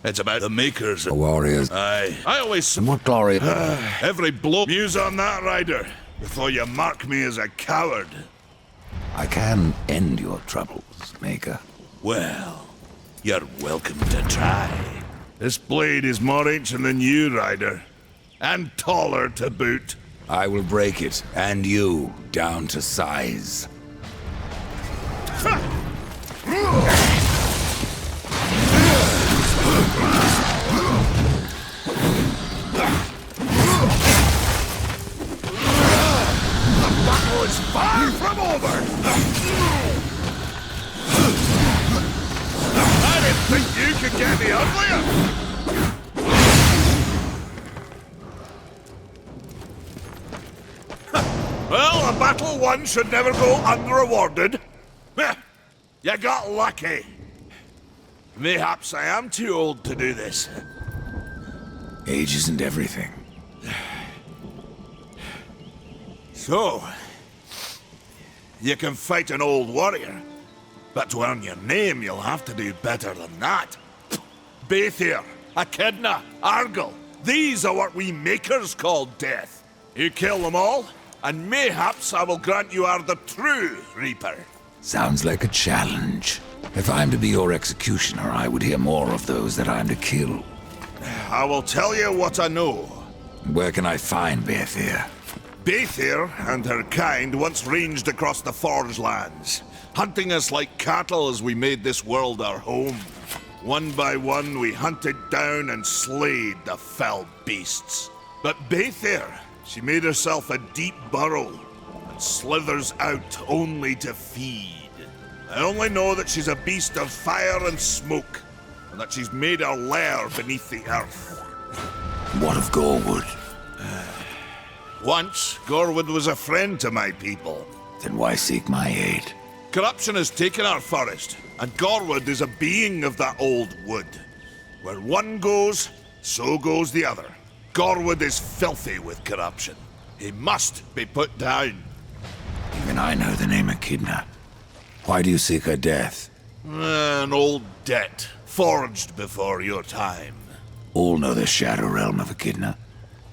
It's about the makers. The warriors. Aye. I always... And what glory. Every blow. Muse on that, Ryder, before you mark me as a coward. I can end your troubles, Maker. Well, you're welcome to try. This blade is more ancient than you, Ryder. And taller to boot. I will break it, and you, down to size. Is far from over! I didn't think you could get any uglier! Well, a battle won should never go unrewarded. You got lucky. Mayhaps I am too old to do this. Age isn't everything. So... you can fight an old warrior, but to earn your name, you'll have to do better than that. Baethir, Echidna, Argyll, these are what we makers call death. You kill them all, and mayhaps I will grant you are the true Reaper. Sounds like a challenge. If I'm to be your executioner, I would hear more of those that I'm to kill. I will tell you what I know. Where can I find Baethir? Baethir and her kind once ranged across the Forge lands, hunting us like cattle as we made this world our home. One by one, we hunted down and slayed the fell beasts. But Baethir, she made herself a deep burrow and slithers out only to feed. I only know that she's a beast of fire and smoke, and that she's made her lair beneath the earth. What of Gorwood? Once, Gorwood was a friend to my people. Then why seek my aid? Corruption has taken our forest, and Gorwood is a being of that old wood. Where one goes, so goes the other. Gorwood is filthy with corruption. He must be put down. Even I know the name Echidna. Why do you seek her death? An old debt, forged before your time. All know the Shadow Realm of Echidna.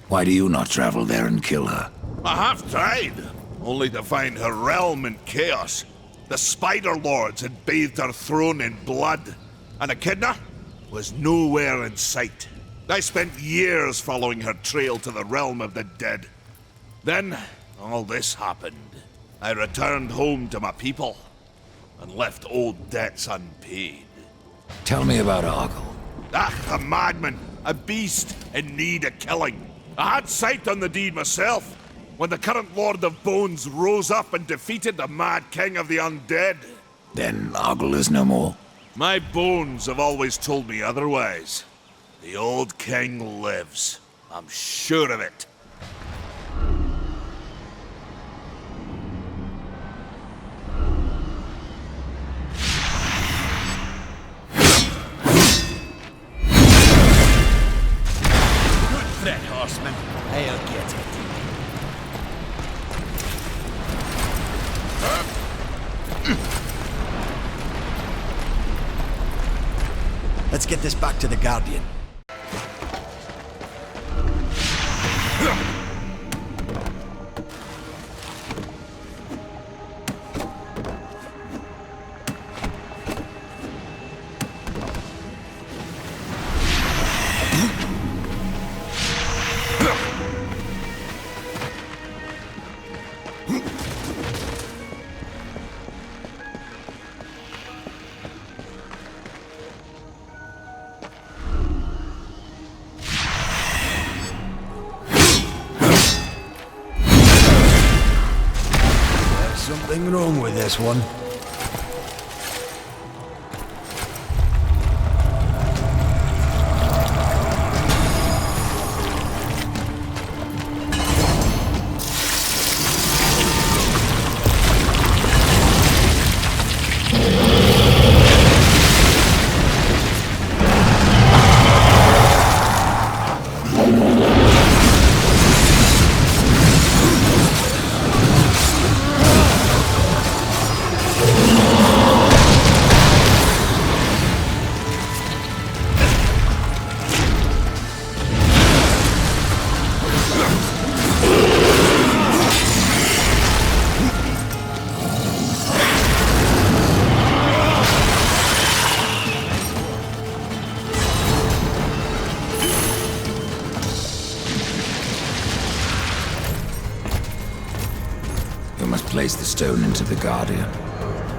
Why do you not travel there and kill her? I have tried, only to find her realm in chaos. The Spider Lords had bathed her throne in blood, and Echidna was nowhere in sight. I spent years following her trail to the realm of the dead. Then, all this happened. I returned home to my people, and left old debts unpaid. Tell me about Argyll. A madman, a beast in need of killing. I had sight on the deed myself, when the current Lord of Bones rose up and defeated the mad king of the undead. Then Argyll is no more? My bones have always told me otherwise. The old king lives. I'm sure of it. Threat, horseman. I'll get it. Let's get this back to the Guardian. Something wrong with this one. place the stone into the Guardian.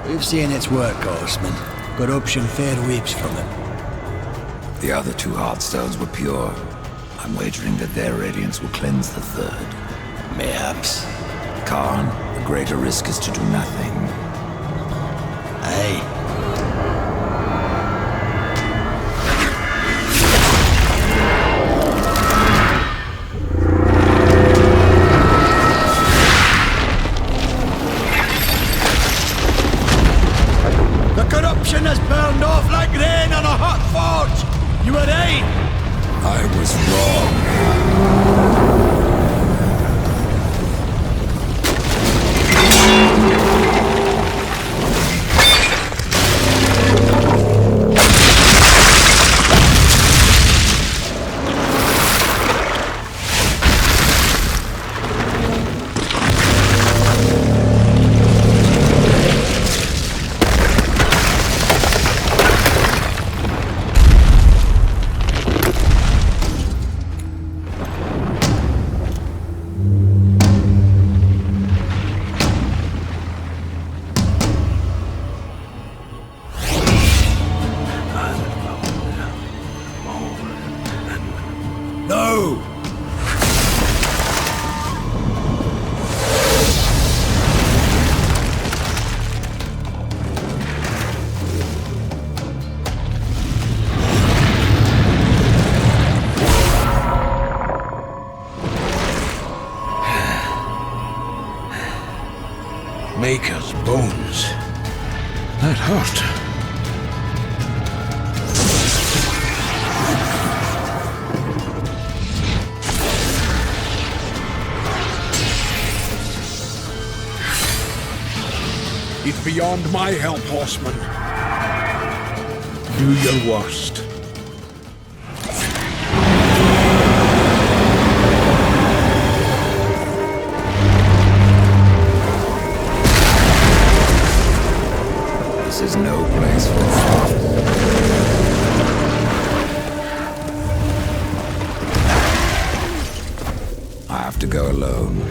We've seen its work, Horseman. Corruption fair weeps from it. The other two Heartstones were pure. I'm wagering that their radiance will cleanse the third. Mayhaps. Khan, the greater risk is to do nothing. Aye. The corruption has burned off like rain on a hot forge! You were right! I was wrong. No! Maker's bones. That hurt. It's beyond my help, Horseman. Do your worst. This is no place for us. I have to go alone.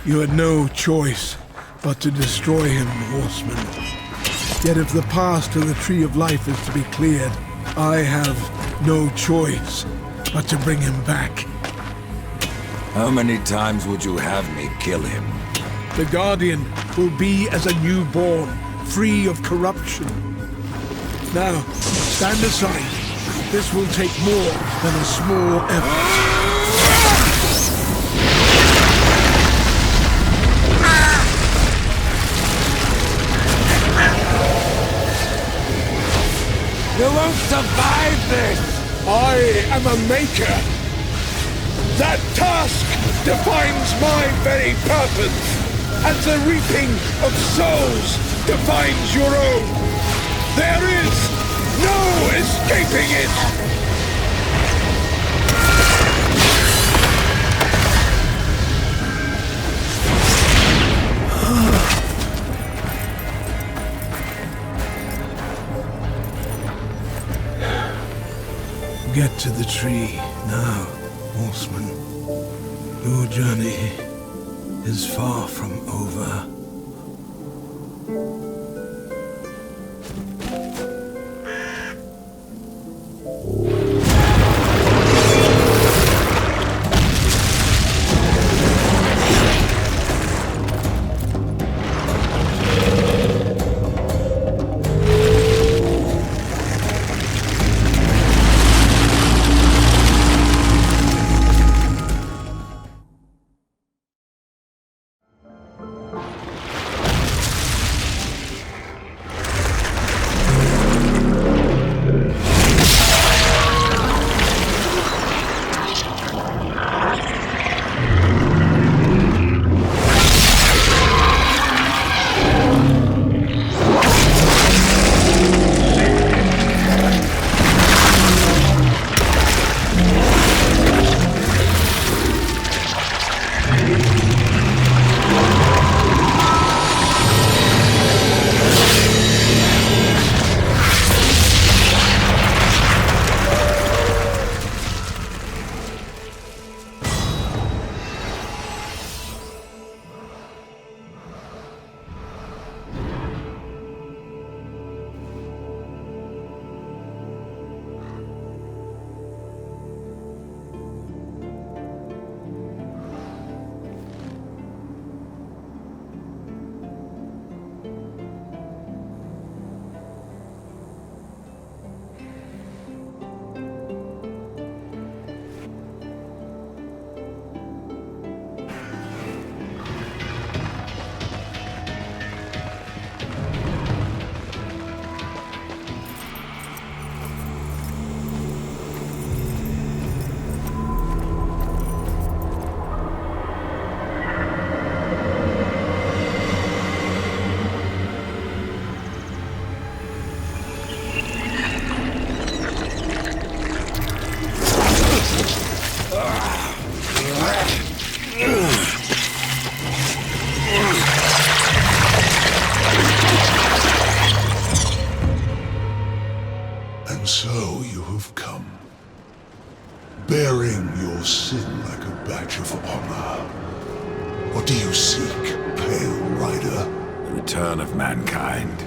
You had no choice but to destroy him, horseman. Yet if the path to the Tree of Life is to be cleared, I have no choice but to bring him back. How many times would you have me kill him? The Guardian will be as a newborn, free of corruption. Now, stand aside. This will take more than a small effort. You won't survive this! I am a maker. That task defines my very purpose, as the reaping of souls defines your own. There is no escaping it! Get to the tree now, horseman. Your journey is far from over. And so you have come, bearing your sin like a badge of honor. What do you seek, Pale Rider? The return of mankind.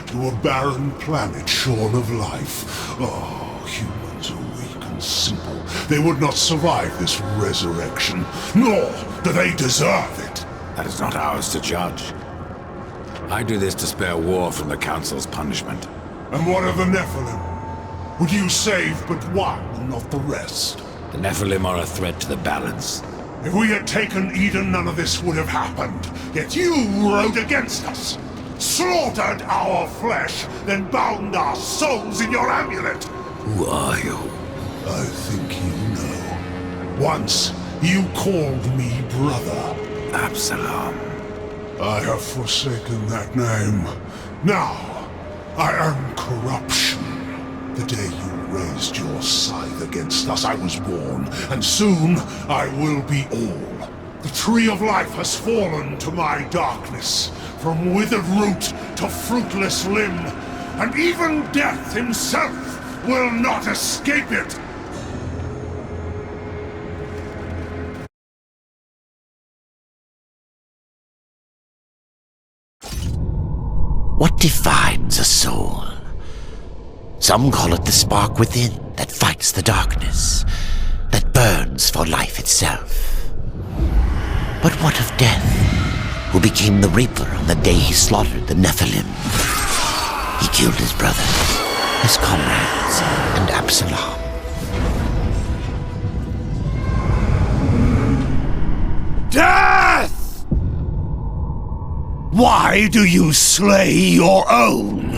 To a barren planet shorn of life. Oh, humans are weak and simple. They would not survive this resurrection, nor do they deserve it. That is not ours to judge. I do this to spare war from the Council's punishment. And what of the Nephilim? Would you save but one and not the rest? The Nephilim are a threat to the balance. If we had taken Eden, none of this would have happened. Yet you rode against us, slaughtered our flesh, then bound our souls in your amulet. Who are you? I think you know. Once, you called me brother. Absalom. I have forsaken that name. Now, I am corruption. The day you raised your scythe against us, I was born, and soon I will be all. The Tree of Life has fallen to my darkness, from withered root to fruitless limb, and even death himself will not escape it. What defines a soul? Some call it the spark within that fights the darkness, that burns for life itself. But what of Death, who became the Reaper on the day he slaughtered the Nephilim? He killed his brothers, his comrades, and Absalom. Death! Why do you slay your own?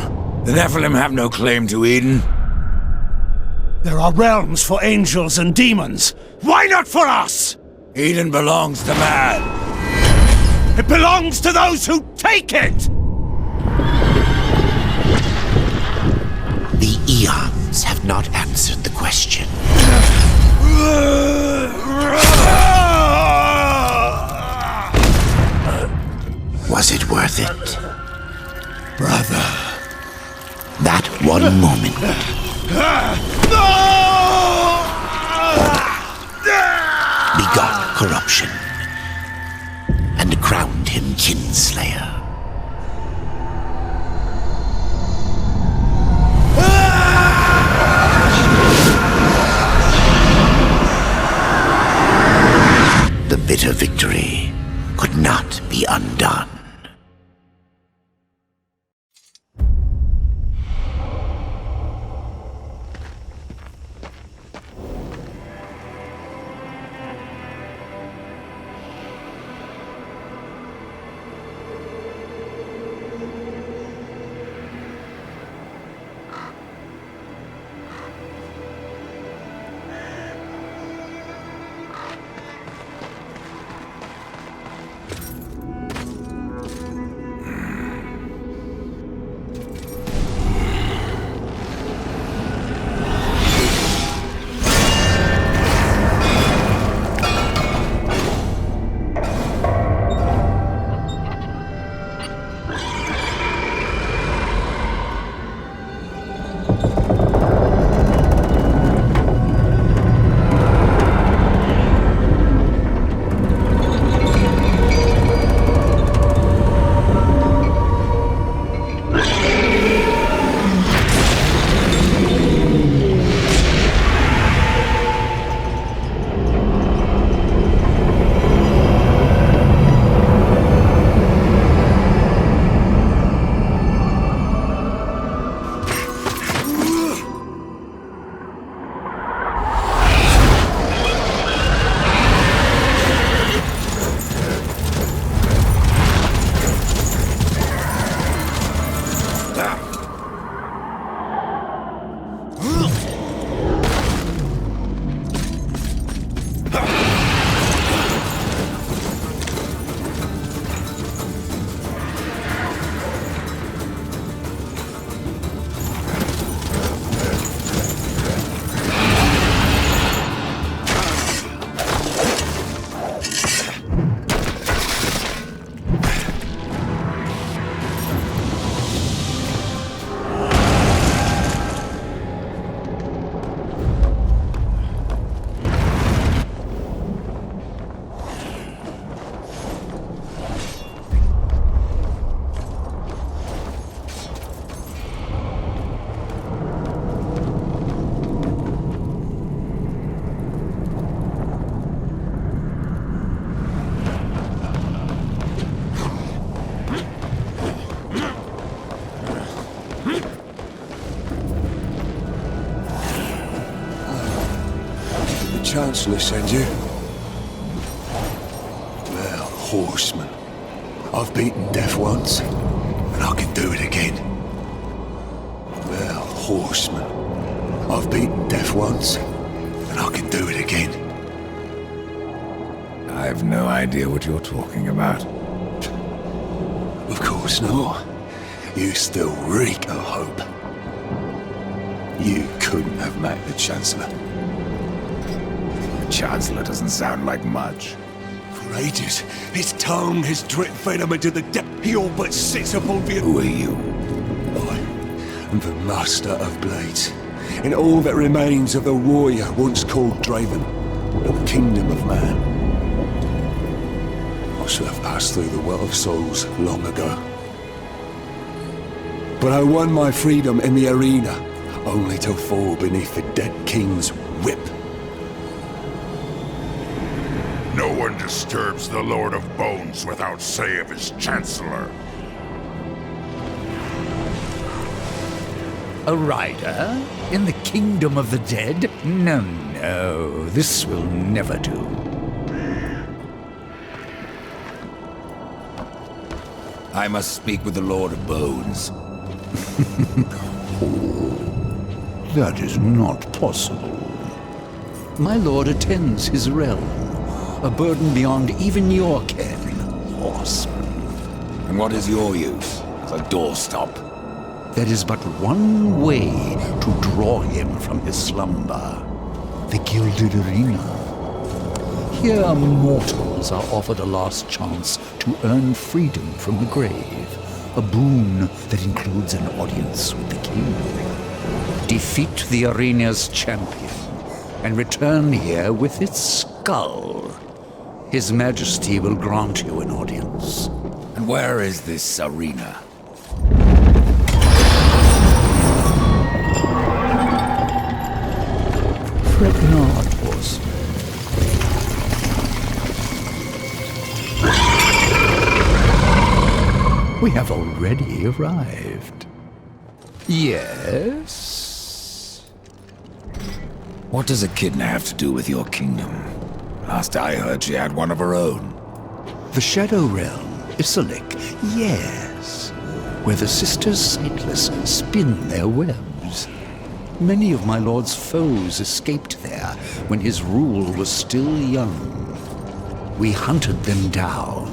The Nephilim have no claim to Eden. There are realms for angels and demons. Why not for us? Eden belongs to man. It belongs to those who take it! The eons have not answered the question. Was it worth it? Brother. That one moment. Begot corruption and crowned him kinslayer. The bitter victory could not be undone. Chancellor send you? Well, horseman. I've beaten death once, and I can do it again. Well, horseman. I've beaten death once, and I can do it again. I have no idea what you're talking about. Of course not. You still reek of hope. You couldn't have met the Chancellor. The Chancellor doesn't sound like much. For ages, his tongue has dripped venom into the depth. He all but sits upon the... Who are you? I am the Master of Blades, and all that remains of the warrior once called Draven, of the Kingdom of Man. I should have passed through the Well of Souls long ago. But I won my freedom in the arena, only to fall beneath the dead king's whip. No one disturbs the Lord of Bones without say of his Chancellor. A rider? In the kingdom of the dead? No, no, this will never do. I must speak with the Lord of Bones. Oh, that is not possible. My lord attends his realm, a burden beyond even your ken, horseman. And what is your use as a doorstop? There is but one way to draw him from his slumber. The Gilded Arena. Here mortals are offered a last chance to earn freedom from the grave. A boon that includes an audience with the king. Defeat the arena's champion and return here with its skull. His Majesty will grant you an audience. And where is this arena? Fret not, horse. We have already arrived. Yes? What does Echidna have to do with your kingdom? Last I heard, she had one of her own. The Shadow Realm, Isalik, yes. Where the Sisters Sightless spin their webs. Many of my lord's foes escaped there when his rule was still young. We hunted them down.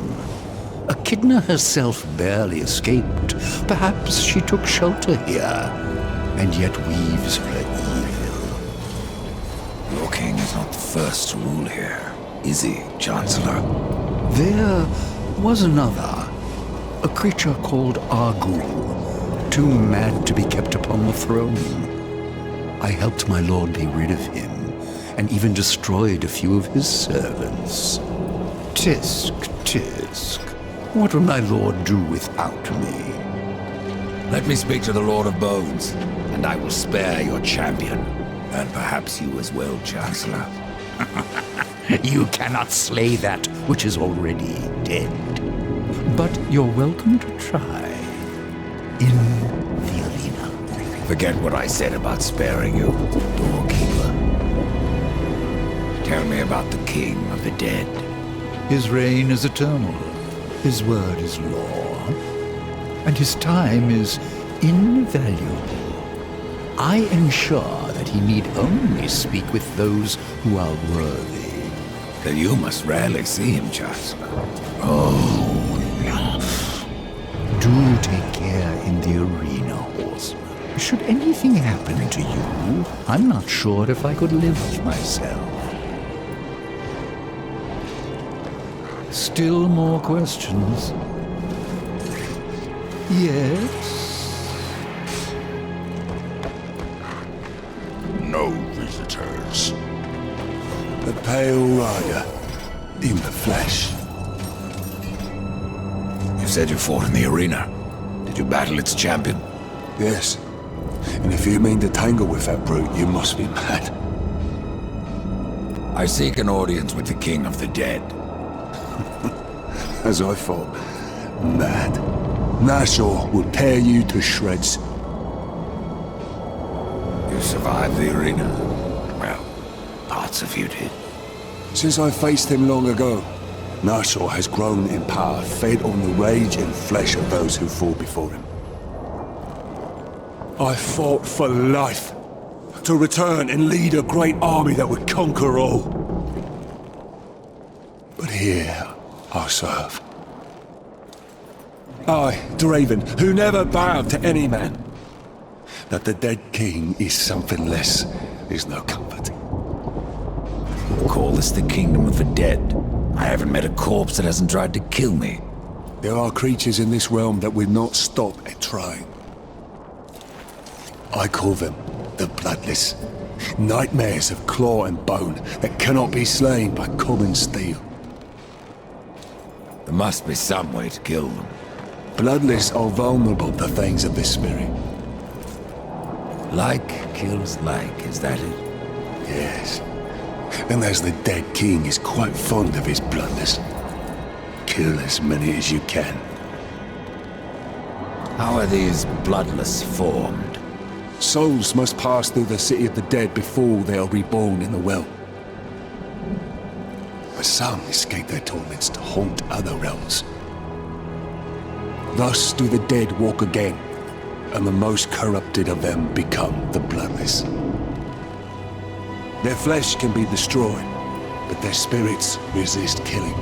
Echidna herself barely escaped. Perhaps she took shelter here, and yet weaves her evil. Your king is not the first to rule here, is he, Chancellor? There was another, a creature called Argul, too mad to be kept upon the throne. I helped my lord be rid of him, and even destroyed a few of his servants. Tisk, tisk. What would my lord do without me? Let me speak to the Lord of Bones, and I will spare your champion. And perhaps you as well, Chancellor. You cannot slay that which is already dead. But you're welcome to try. In the arena. Forget what I said about sparing you, doorkeeper. Tell me about the king of the dead. His reign is eternal. His word is law, and his time is invaluable. I ensure that he need only speak with those who are worthy. Then you must rarely see him, Chancellor. Oh, do take care in the arena, horseman. Should anything happen to you, I'm not sure if I could live myself. Still more questions? Yes? No visitors. The Pale Rider, in the flesh. You said you fought in the arena. Did you battle its champion? Yes. And if you mean to tangle with that brute, you must be mad. I seek an audience with the king of the dead. As I thought. Mad. Nashor will tear you to shreds. You survived the arena. Well, parts of you did. Since I faced him long ago, Nashor has grown in power, fed on the rage and flesh of those who fall before him. I fought for life, to return and lead a great army that would conquer all. But here, I'll serve. I, Draven, who never bowed to any man. That the dead king is something less is no comfort. You call this the kingdom of the dead? I haven't met a corpse that hasn't tried to kill me. There are creatures in this realm that will not stop at trying. I call them the Bloodless. Nightmares of claw and bone that cannot be slain by common steel. There must be some way to kill them. Bloodless are vulnerable to things of the spirit. Like kills like, is that it? Yes. And as the dead king is quite fond of his bloodless, kill as many as you can. How are these bloodless formed? Souls must pass through the city of the dead before they are reborn in the well. But some escape their torments to haunt other realms. Thus do the dead walk again, and the most corrupted of them become the bloodless. Their flesh can be destroyed, but their spirits resist killing.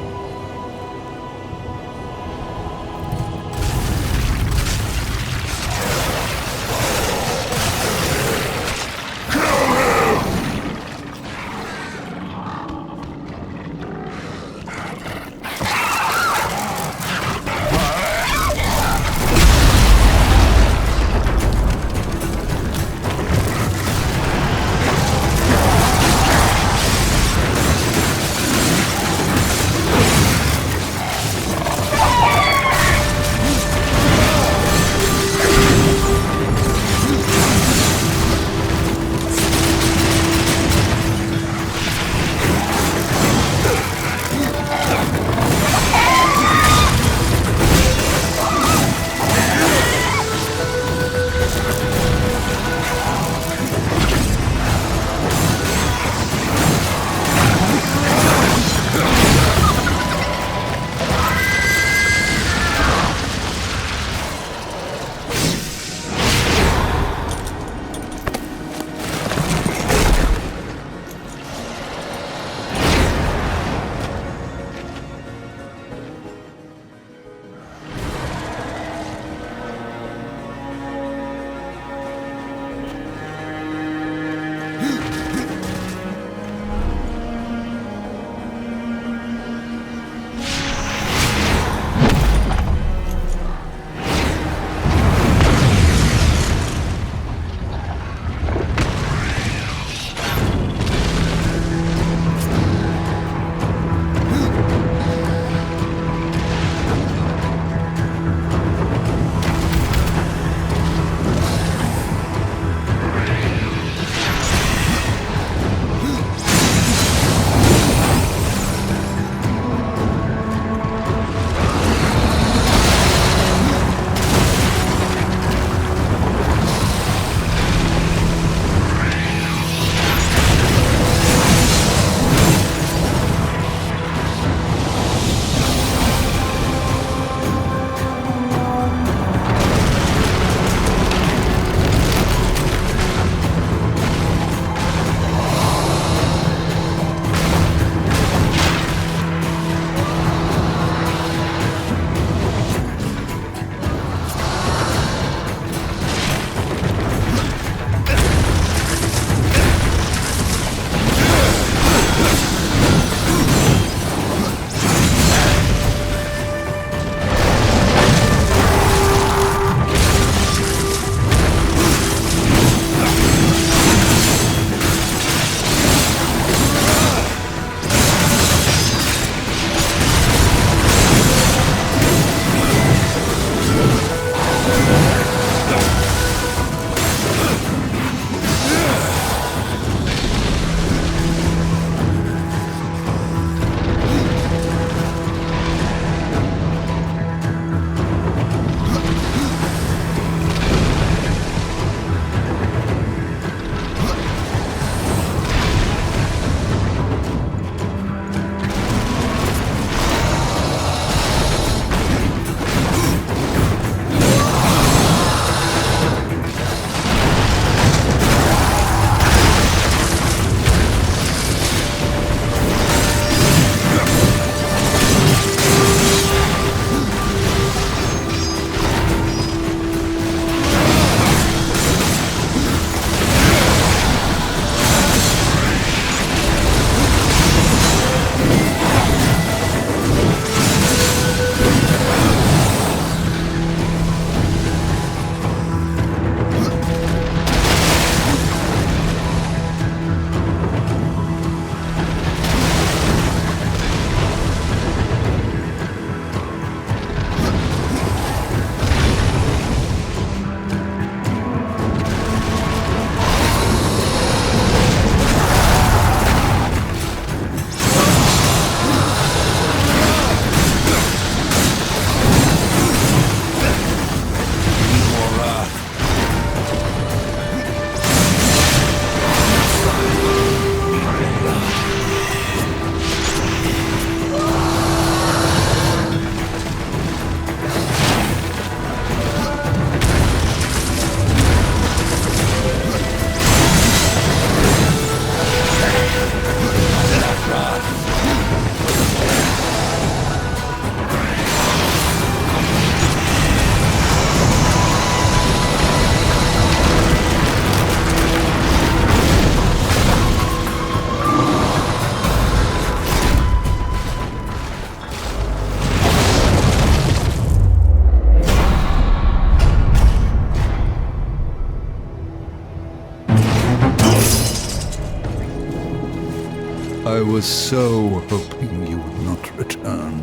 I was so hoping you would not return.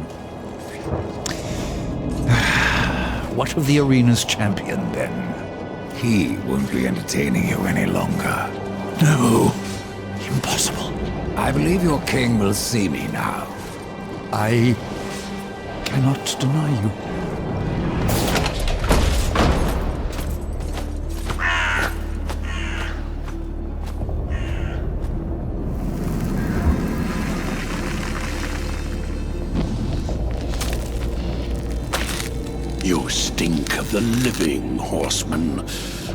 What of the arena's champion, then? He won't be entertaining you any longer. No. Impossible. I believe your king will see me now. I cannot deny you. You stink of the living, horseman,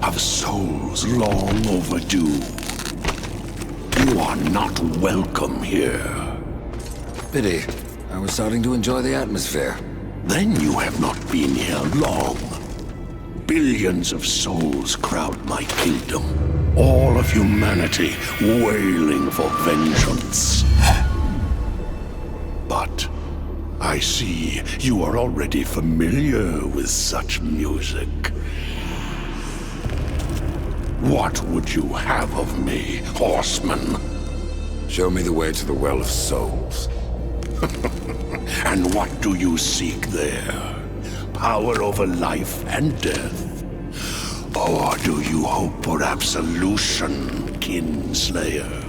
of souls long overdue. You are not welcome here. Pity. I was starting to enjoy the atmosphere. Then you have not been here long. Billions of souls crowd my kingdom. All of humanity wailing for vengeance. But I see you are already familiar with such music. What would you have of me, horseman? Show me the way to the Well of Souls. And what do you seek there? Power over life and death? Or do you hope for absolution, Kinslayer?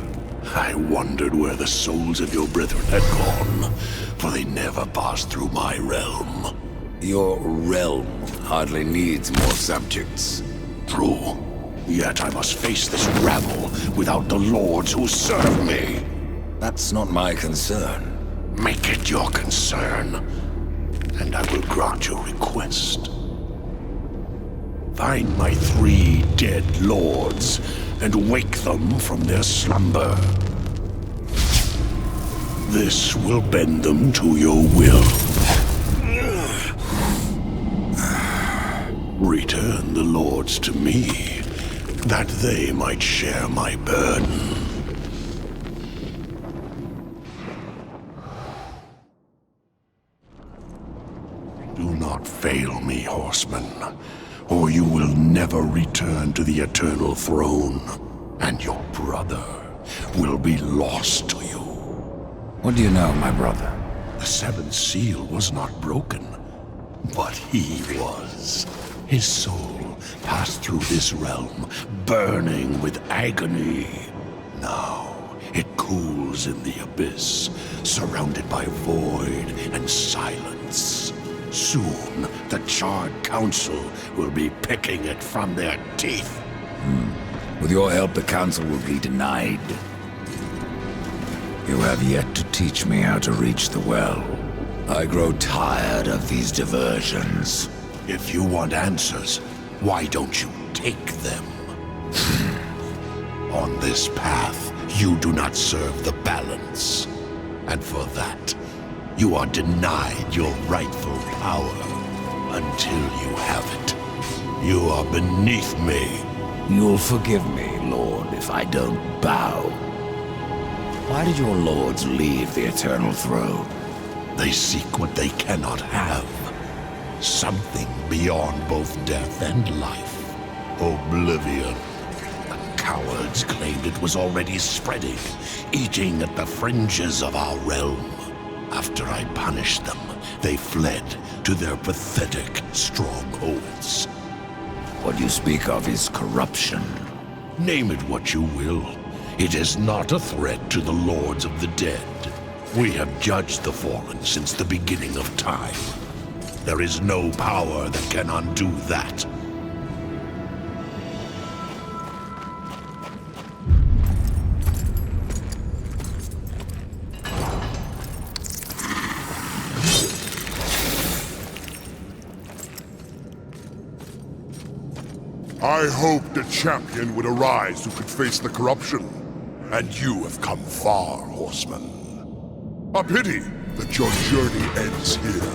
I wondered where the souls of your brethren had gone, for they never passed through my realm. Your realm hardly needs more subjects. True. Yet I must face this rabble without the lords who serve me. That's not my concern. Make it your concern, and I will grant your request. Find my 3 dead lords, and wake them from their slumber. This will bend them to your will. Return the lords to me, that they might share my burden. Do not fail me, horseman, or you will never return to the eternal throne, and your brother will be lost to you. What do you know, my brother? The 7th seal was not broken, but he was. His soul passed through this realm, burning with agony. Now it cools in the abyss, surrounded by void and silence. Soon, the Charred Council will be picking it from their teeth. With your help, the Council will be denied. You have yet to teach me how to reach the well. I grow tired of these diversions. If you want answers, why don't you take them? On this path, you do not serve the balance. And for that, you are denied your rightful power until you have it. You are beneath me. You'll forgive me, Lord, if I don't bow. Why did your lords leave the Eternal Throne? They seek what they cannot have. Something beyond both death and life. Oblivion. The cowards claimed it was already spreading, eating at the fringes of our realm. After I punished them, they fled to their pathetic strongholds. What you speak of is corruption. Name it what you will. It is not a threat to the lords of the dead. We have judged the fallen since the beginning of time. There is no power that can undo that. I hoped a champion would arise who could face the corruption. And you have come far, horseman. A pity that your journey ends here.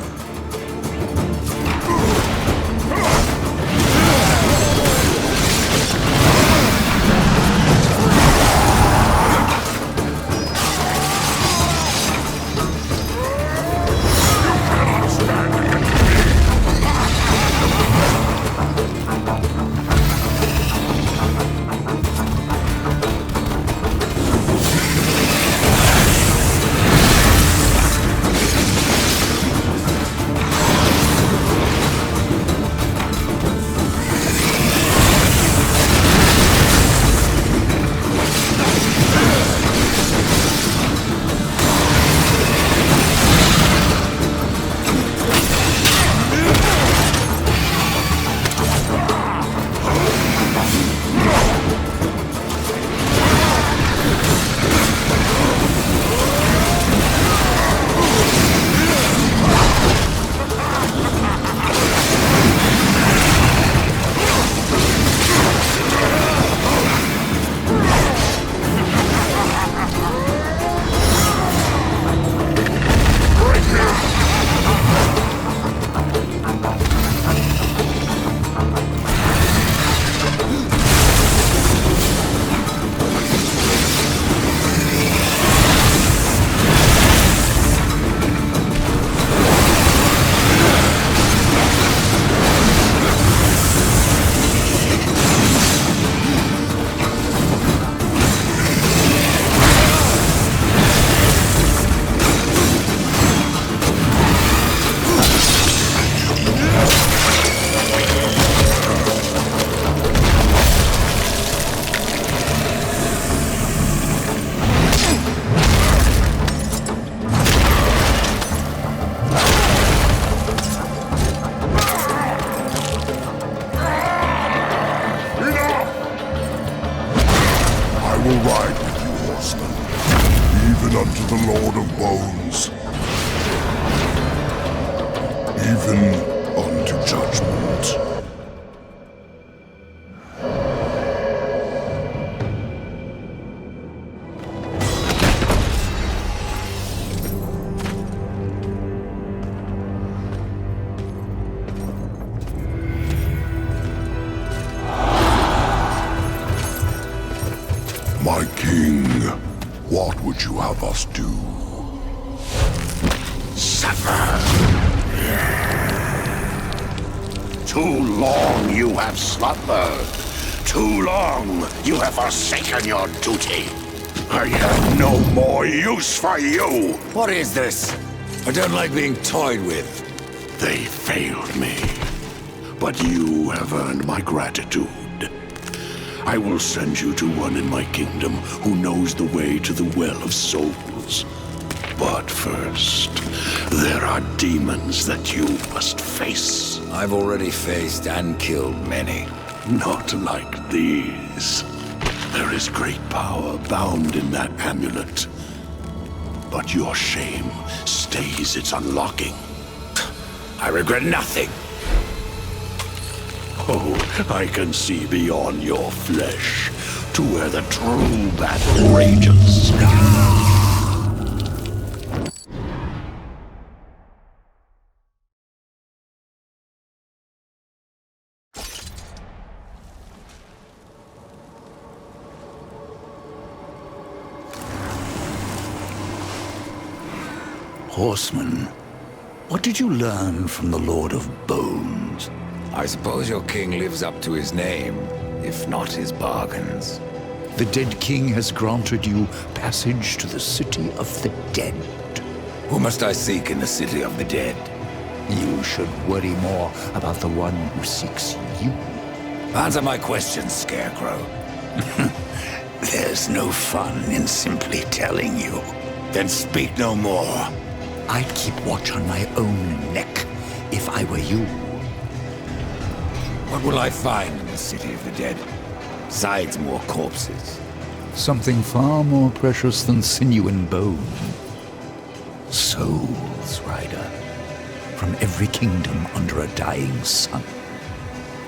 will ride with you, horseman, even unto the Lord of Bones, even unto judgment. My king, what would you have us do? Suffer. Too long you have slumbered. Too long you have forsaken your duty. I have no more use for you. What is this? I don't like being toyed with. They failed me. But you have earned my gratitude. I will send you to one in my kingdom who knows the way to the Well of Souls. But first, there are demons that you must face. I've already faced and killed many. Not like these. There is great power bound in that amulet. But your shame stays its unlocking. I regret nothing. Oh, I can see beyond your flesh to where the true battle rages. Horseman, what did you learn from the Lord of Bones? I suppose your king lives up to his name, if not his bargains. The dead king has granted you passage to the city of the dead. Who must I seek in the city of the dead? You should worry more about the one who seeks you. Answer my question, Scarecrow. There's no fun in simply telling you. Then speak no more. I'd keep watch on my own neck if I were you. What will I find in the city of the dead, besides more corpses? Something far more precious than sinew and bone. Souls, Rider, from every kingdom under a dying sun.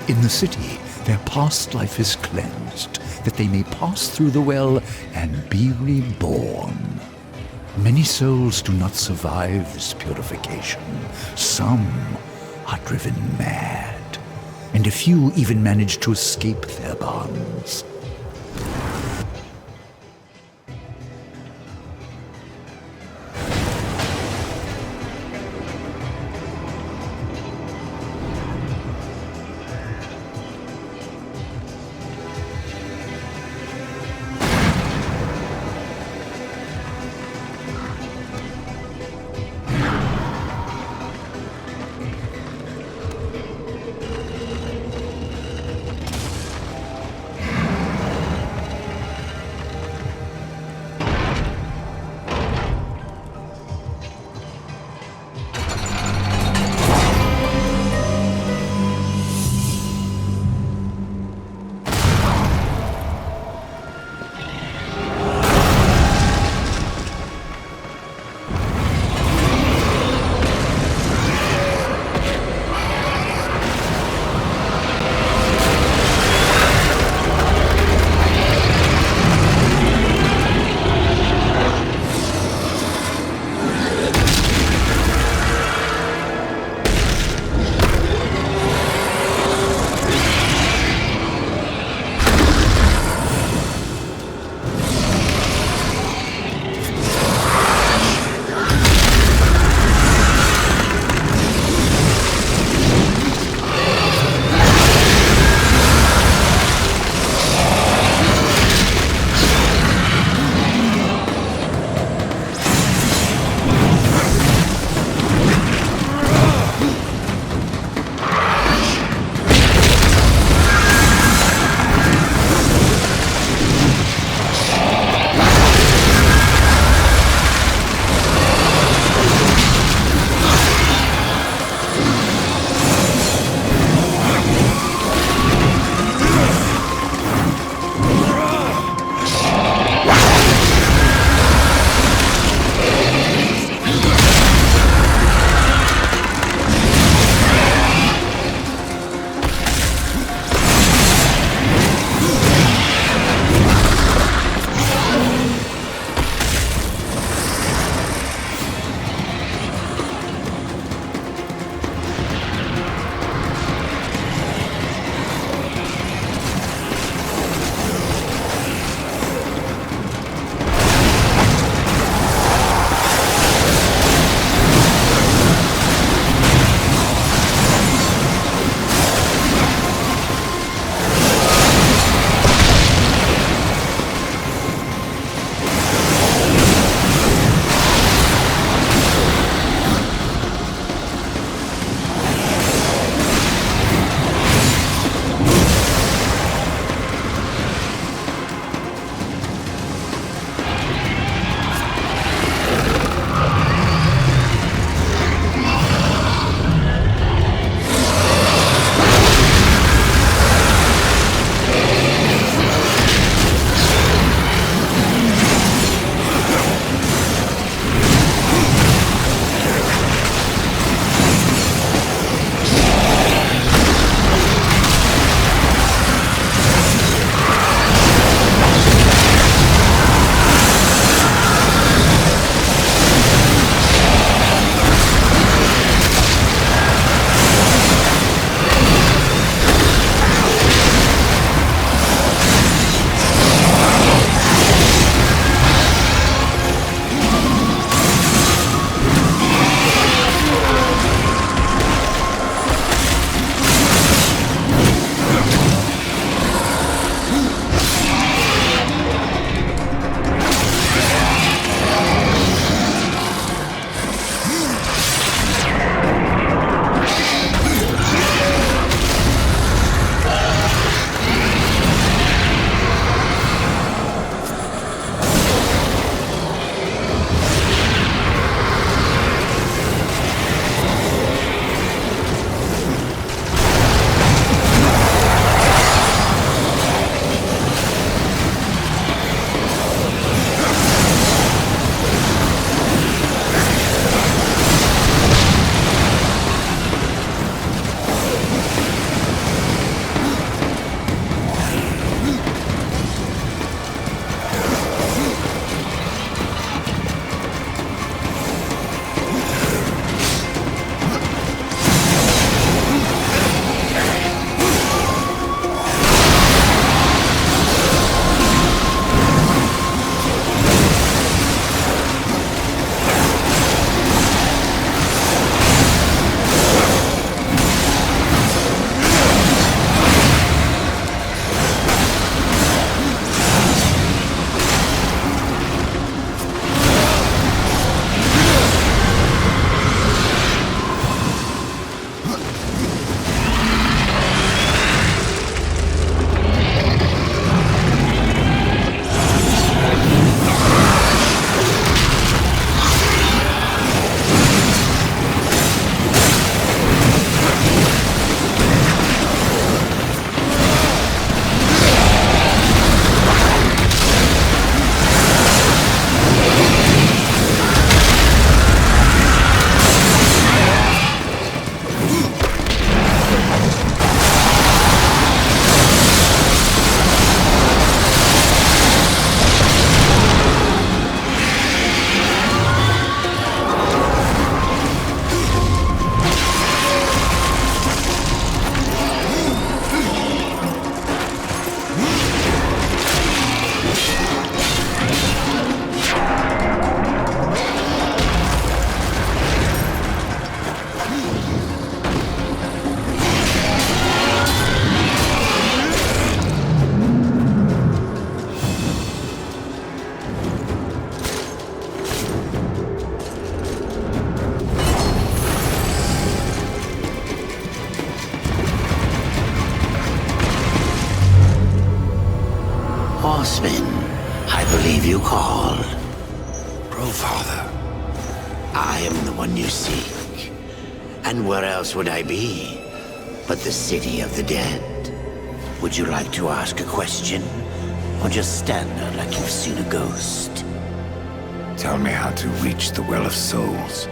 In the city, their past life is cleansed, that they may pass through the well and be reborn. Many souls do not survive this purification. Some are driven mad, and a few even manage to escape their bonds. Horseman, I believe you called. Growfather. I am the one you seek. And where else would I be but the city of the dead? Would you like to ask a question? Or just stand there like you've seen a ghost? Tell me how to reach the Well of Souls.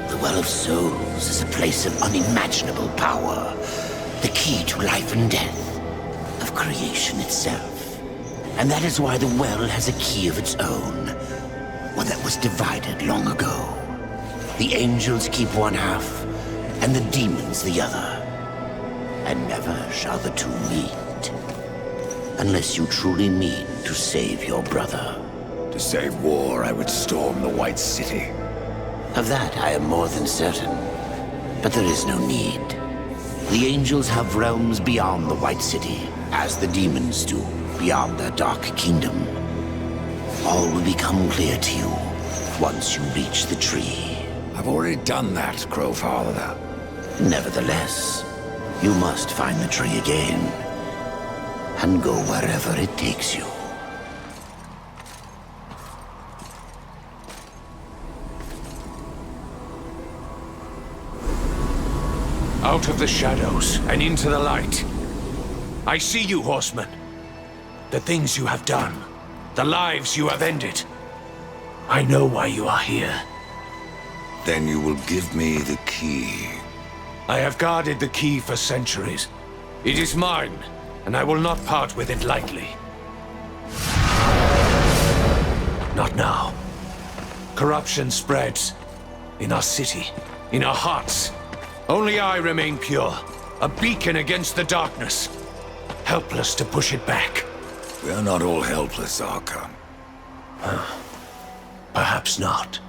The Well of Souls is a place of unimaginable power. The key to life and death. Of creation itself. And that is why the well has a key of its own. One that was divided long ago. The angels keep one half, and the demons the other. And never shall the two meet. Unless you truly mean to save your brother. To save war, I would storm the White City. Of that I am more than certain. But there is no need. The angels have realms beyond the White City, as the demons do beyond their dark kingdom. All will become clear to you once you reach the tree. I've already done that, Growfather. Nevertheless, you must find the tree again, and go wherever it takes you. Out of the shadows and into the light. I see you, horseman. The things you have done, the lives you have ended. I know why you are here. Then you will give me the key. I have guarded the key for centuries. It is mine, and I will not part with it lightly. Not now. Corruption spreads. In our city, in our hearts. Only I remain pure, a beacon against the darkness. Helpless to push it back. We are not all helpless, Archon. Perhaps not.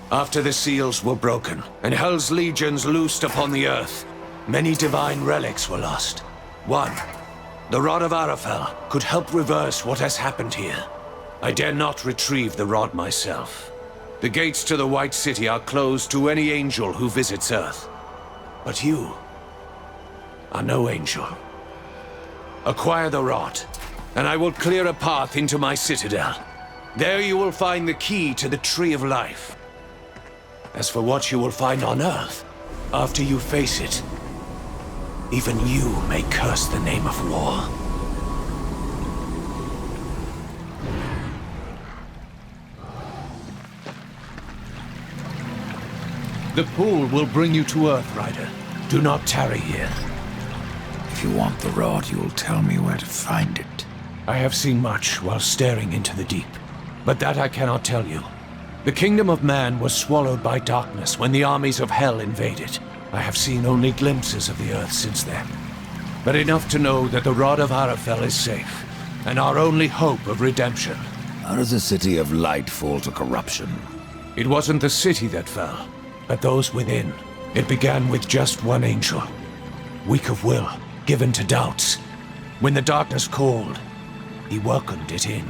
After the seals were broken, and Hell's legions loosed upon the earth, many divine relics were lost. One, the Rod of Arafel, could help reverse what has happened here. I dare not retrieve the rod myself. The gates to the White City are closed to any angel who visits Earth. But you are no angel. Acquire the rod, and I will clear a path into my citadel. There you will find the key to the Tree of Life. As for what you will find on Earth, after you face it, even you may curse the name of war. The pool will bring you to Earth, Rider. Do not tarry here. If you want the rod, you'll tell me where to find it. I have seen much while staring into the deep, but that I cannot tell you. The kingdom of man was swallowed by darkness when the armies of Hell invaded. I have seen only glimpses of the Earth since then. But enough to know that the Rod of Arafel is safe, and our only hope of redemption. How does the City of Light fall to corruption? It wasn't the city that fell, but those within. It began with just one angel. Weak of will, given to doubts. When the darkness called, he welcomed it in.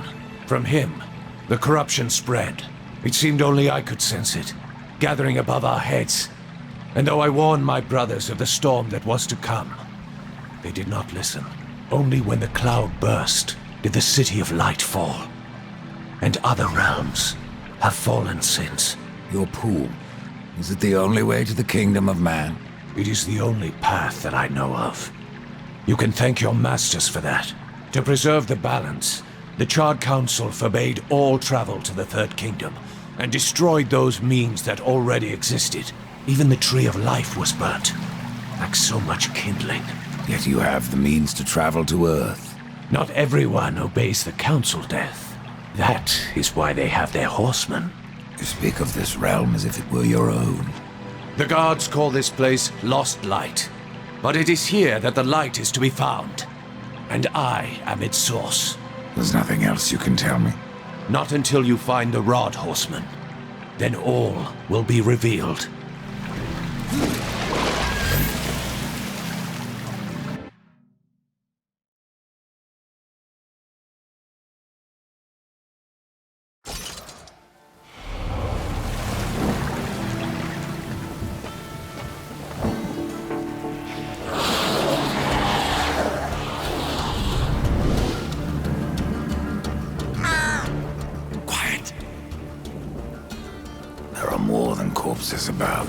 From him, the corruption spread. It seemed only I could sense it, gathering above our heads. And though I warned my brothers of the storm that was to come, they did not listen. Only when the cloud burst did the City of Light fall. And other realms have fallen since. Your pool. Is it the only way to the kingdom of man? It is the only path that I know of. You can thank your masters for that. To preserve the balance, the Charred Council forbade all travel to the Third Kingdom, and destroyed those means that already existed. Even the Tree of Life was burnt, like so much kindling. Yet you have the means to travel to Earth. Not everyone obeys the Council, Death. That is why they have their horsemen. You speak of this realm as if it were your own. The gods call this place Lost Light. But it is here that the light is to be found. And I am its source. There's nothing else you can tell me? Not until you find the rod, horseman. Then all will be revealed. corpse is about.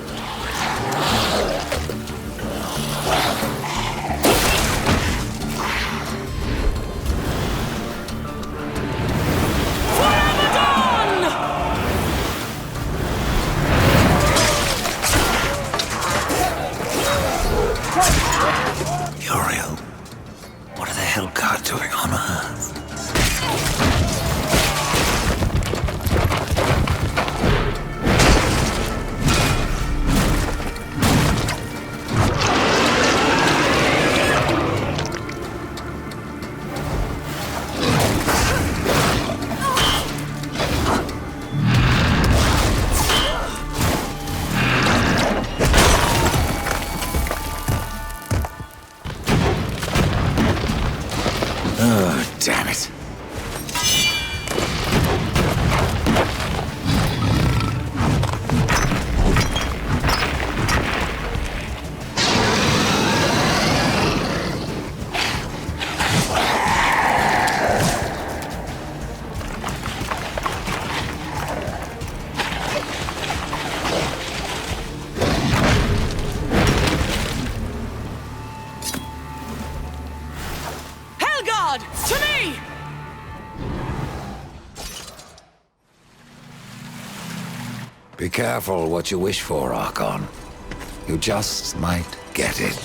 Uriel, what are the Hellguard doing on Earth? Oh, damn it. Hellguard, to me! Be careful what you wish for, Archon. You just might get it.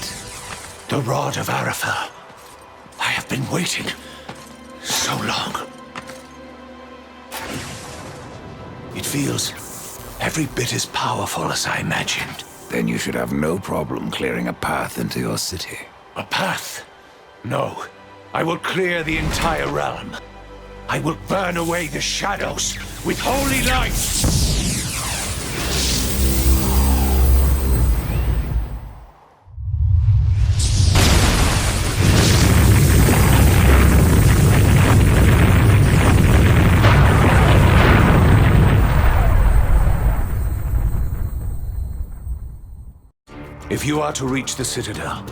The Rod of Arafel. I have been waiting so long. It feels every bit as powerful as I imagined. Then you should have no problem clearing a path into your city. A path? No. I will clear the entire realm. I will burn away the shadows with holy light. If you are to reach the Citadel,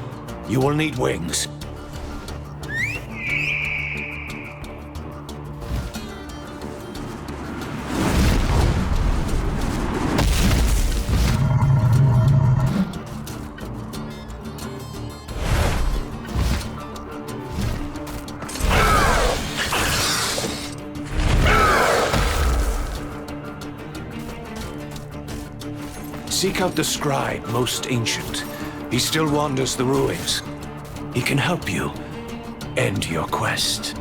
you will need wings. Seek out the scribe, most ancient. He still wanders the ruins. He can help you end your quest.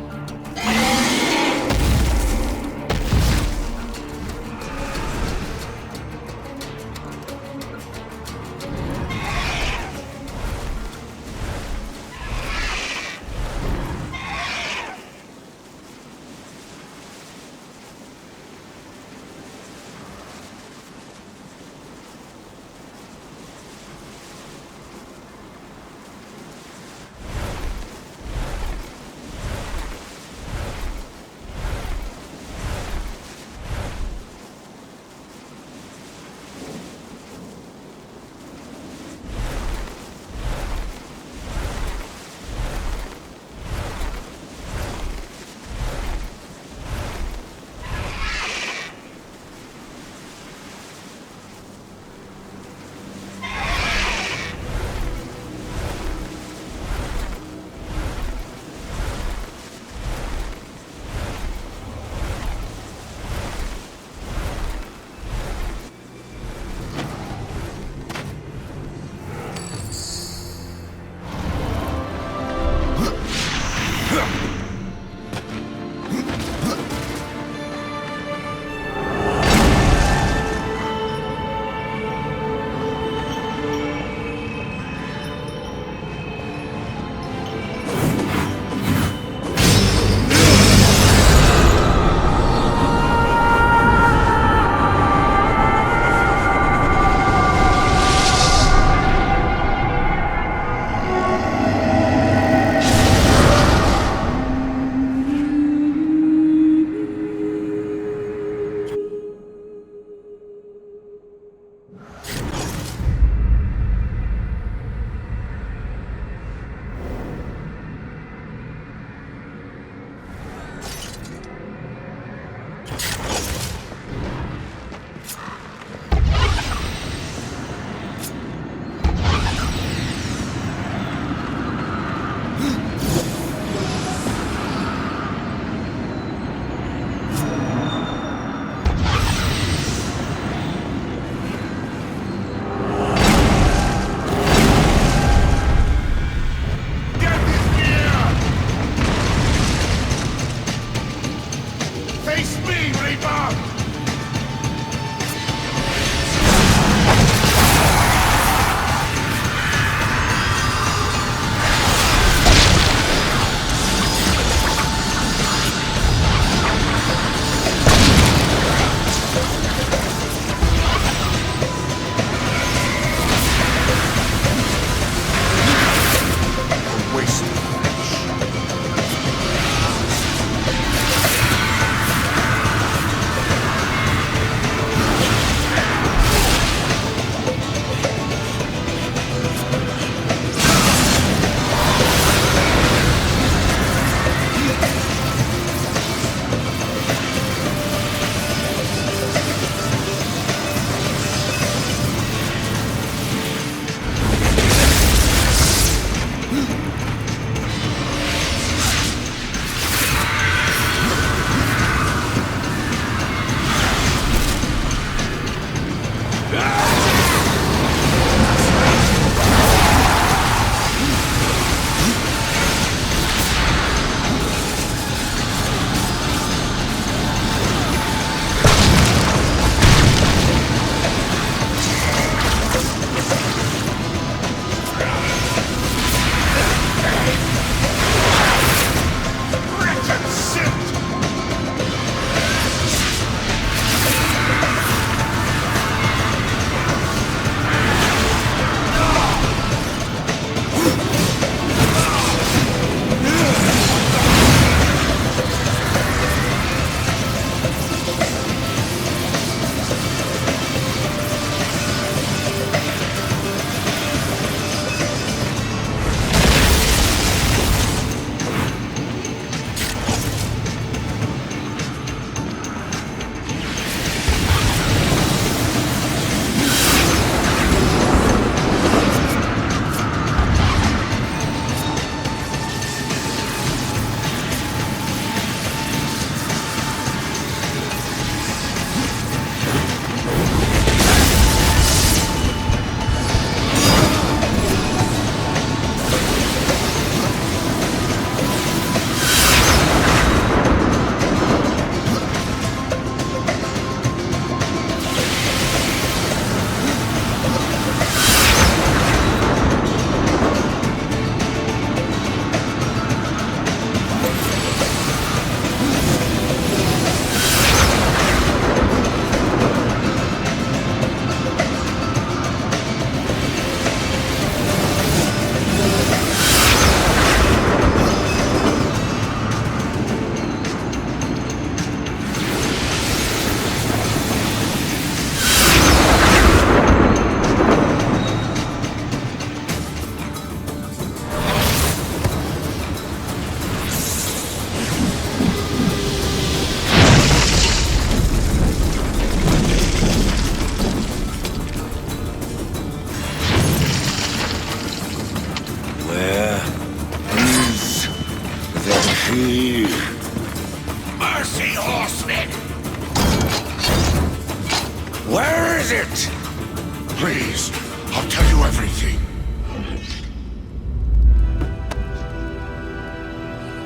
Please, I'll tell you everything.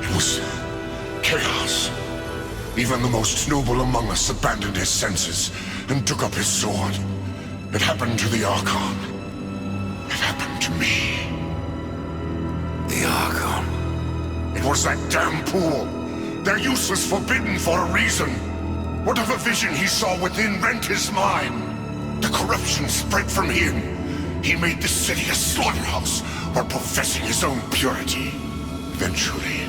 It was chaos. Even the most noble among us abandoned his senses and took up his sword. It happened to the Archon. It happened to me. The Archon. It was that damn pool. Their use was forbidden for a reason. Whatever vision he saw within rent his mind. The corruption spread from him. He made the city a slaughterhouse while professing his own purity. Eventually,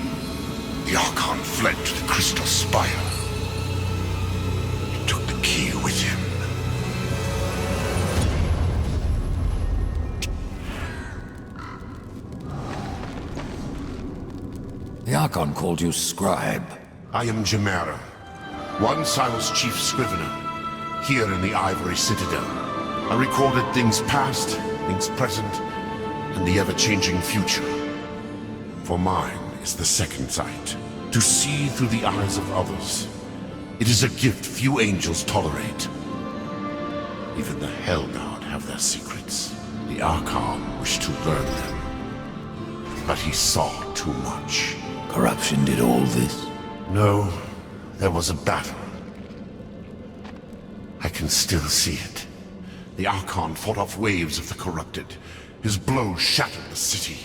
the Archon fled to the Crystal Spire. He took the key with him. The Archon called you scribe. I am Jamera. Once I was chief scrivener, here in the Ivory Citadel. I recorded things past, things present, and the ever-changing future. For mine is the second sight, to see through the eyes of others. It is a gift few angels tolerate. Even the Hellguard have their secrets. The Archon wished to learn them, but he saw too much. Corruption did all this? No, there was a battle. I can still see it. The Archon fought off waves of the corrupted. His blows shattered the city.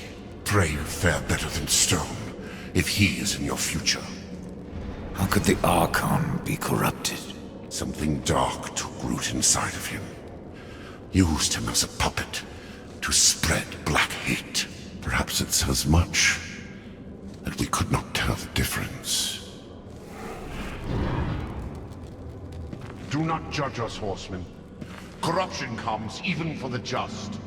Pray you fare better than stone, if he is in your future. How could the Archon be corrupted? Something dark took root inside of him. Used him as a puppet to spread black hate. Perhaps it says much that we could not tell the difference. Do not judge us, horsemen. Corruption comes even for the just.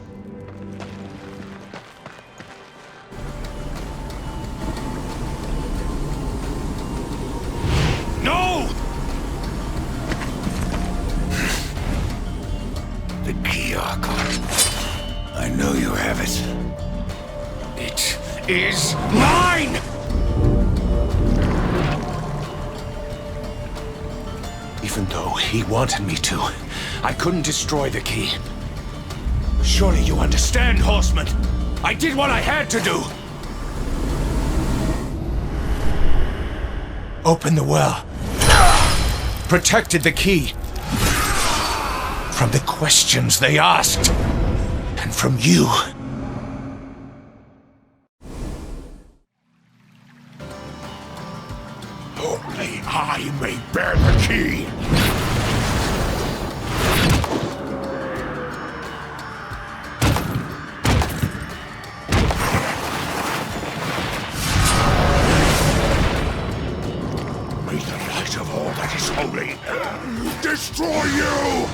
No! The key, Archon. I know you have it. It is mine! Even though he wanted me to, I couldn't destroy the key. Surely you understand, horseman. I did what I had to do. Opened the well. Protected the key. From the questions they asked. And from you. Only I may bear the key. May the light of all that is holy destroy you!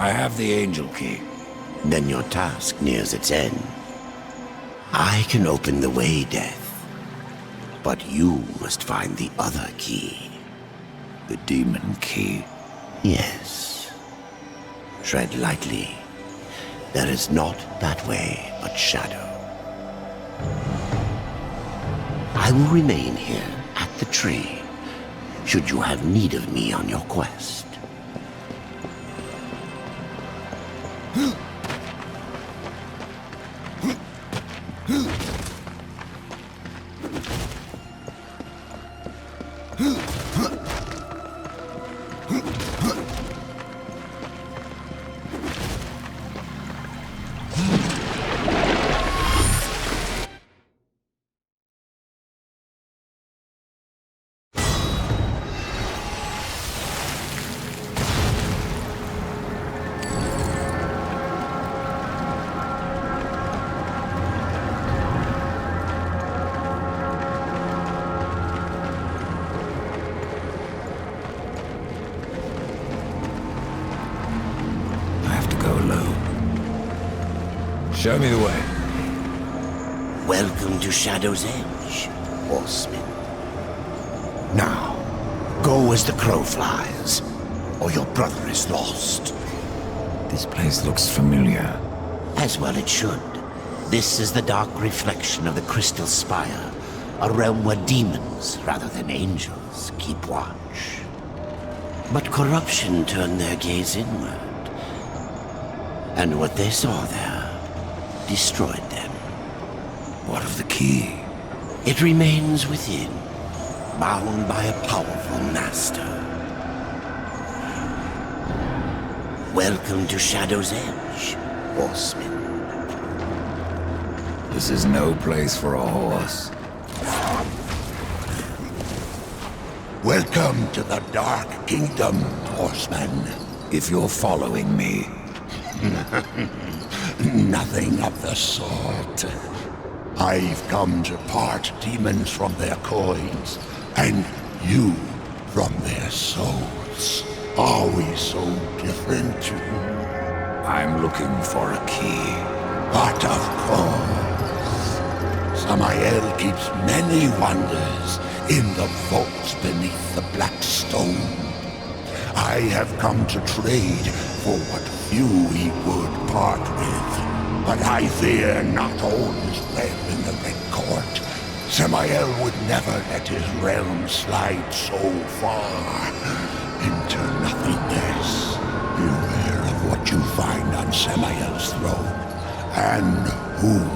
I have the angel key. Then your task nears its end. I can open the way, Death. But you must find the other key. The demon key. Yes. Tread lightly. There is not that way but shadow. I will remain here at the tree, should you have need of me on your quest. Show me the way. Welcome to Shadow's Edge, horseman. Now, go as the crow flies, or your brother is lost. This place looks familiar. As well it should. This is the dark reflection of the Crystal Spire, a realm where demons, rather than angels, keep watch. But corruption turned their gaze inward, and what they saw there destroyed them. What of the key? It remains within, bound by a powerful master. Welcome to Shadow's Edge, horseman. This is no place for a horse. Welcome to the Dark Kingdom, horseman. If you're following me. Nothing of the sort. I've come to part demons from their coins, and you from their souls. Are we so different? I'm looking for a key. But of course. Samael keeps many wonders in the vaults beneath the black stone. I have come to trade for what few he would part with. But I fear not all is well in the Red Court. Samael would never let his realm slide so far into nothingness. Beware of what you find on Samael's throne, and whom.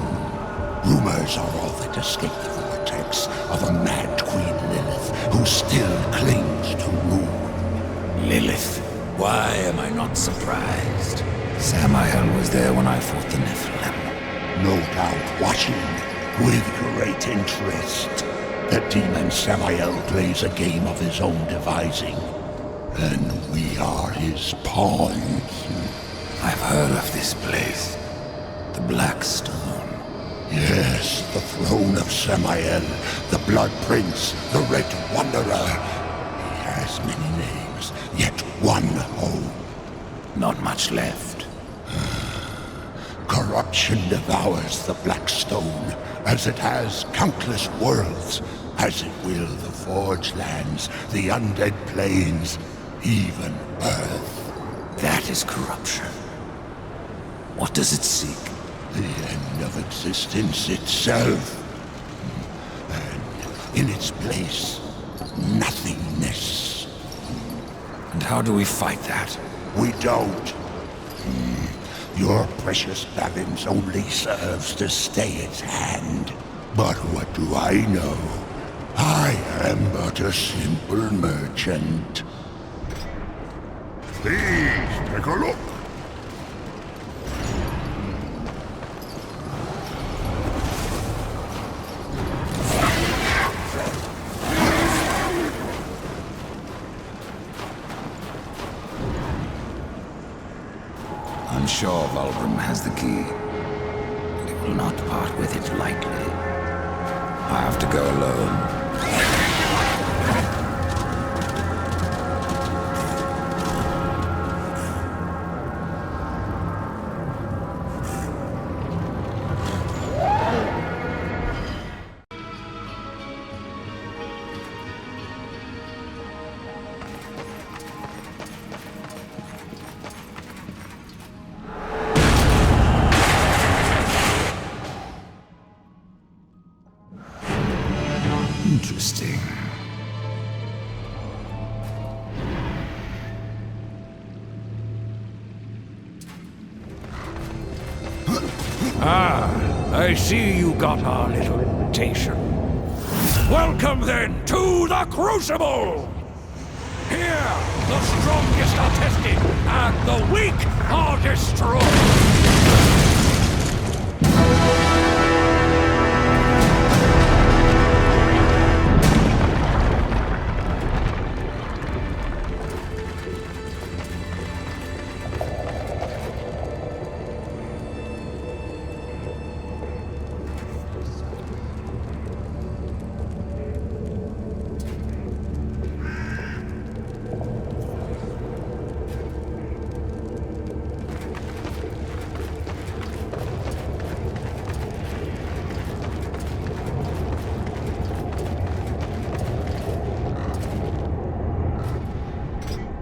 Rumors are all that escape the vortex of a mad Queen Lilith who still clings to rule. Lilith? Why am I not surprised? Samael was there when I fought the Nephilim. No doubt watching with great interest. The demon Samael plays a game of his own devising, and we are his pawns. I've heard of this place. The Black Stone. Yes, the throne of Samael, the Blood Prince, the Red Wanderer. He has many names, yet one home. Not much left. Corruption devours the Black Stone, as it has countless worlds, as it will the Forge Lands, the Undead Plains, even Earth. That is corruption. What does it seek? The end of existence itself. And in its place, nothingness. And how do we fight that? We don't. Your precious balance only serves to stay its hand. But what do I know? I am but a simple merchant. Please, take a look. I'm sure Valgrim has the key. And he will not part with it lightly. I have to go alone. Interesting. I see you got our little invitation. Welcome then to the Crucible! Here, the strongest are tested, and the weak are destroyed!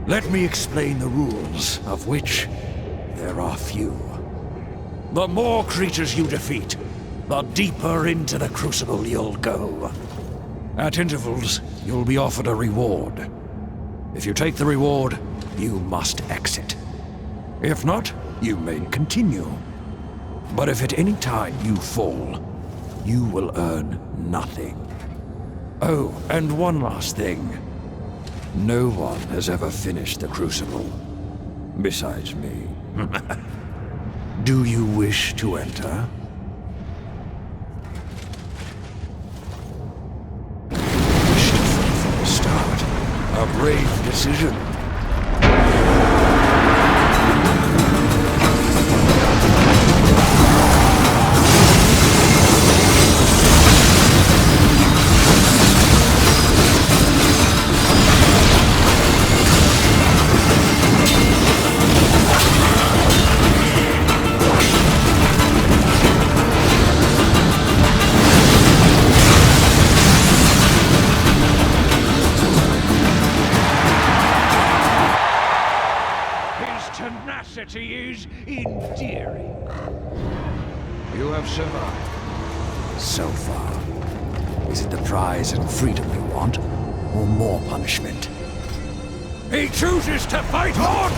Let me explain the rules, of which there are few. The more creatures you defeat, the deeper into the Crucible you'll go. At intervals, you'll be offered a reward. If you take the reward, you must exit. If not, you may continue. But if at any time you fall, you will earn nothing. Oh, and one last thing. No one has ever finished the Crucible, besides me. Do you wish to enter? Shameful from the start. A brave decision. Tenacity is endearing. You have survived. So far. Is it the prize and freedom you want, or more punishment? He chooses to fight on!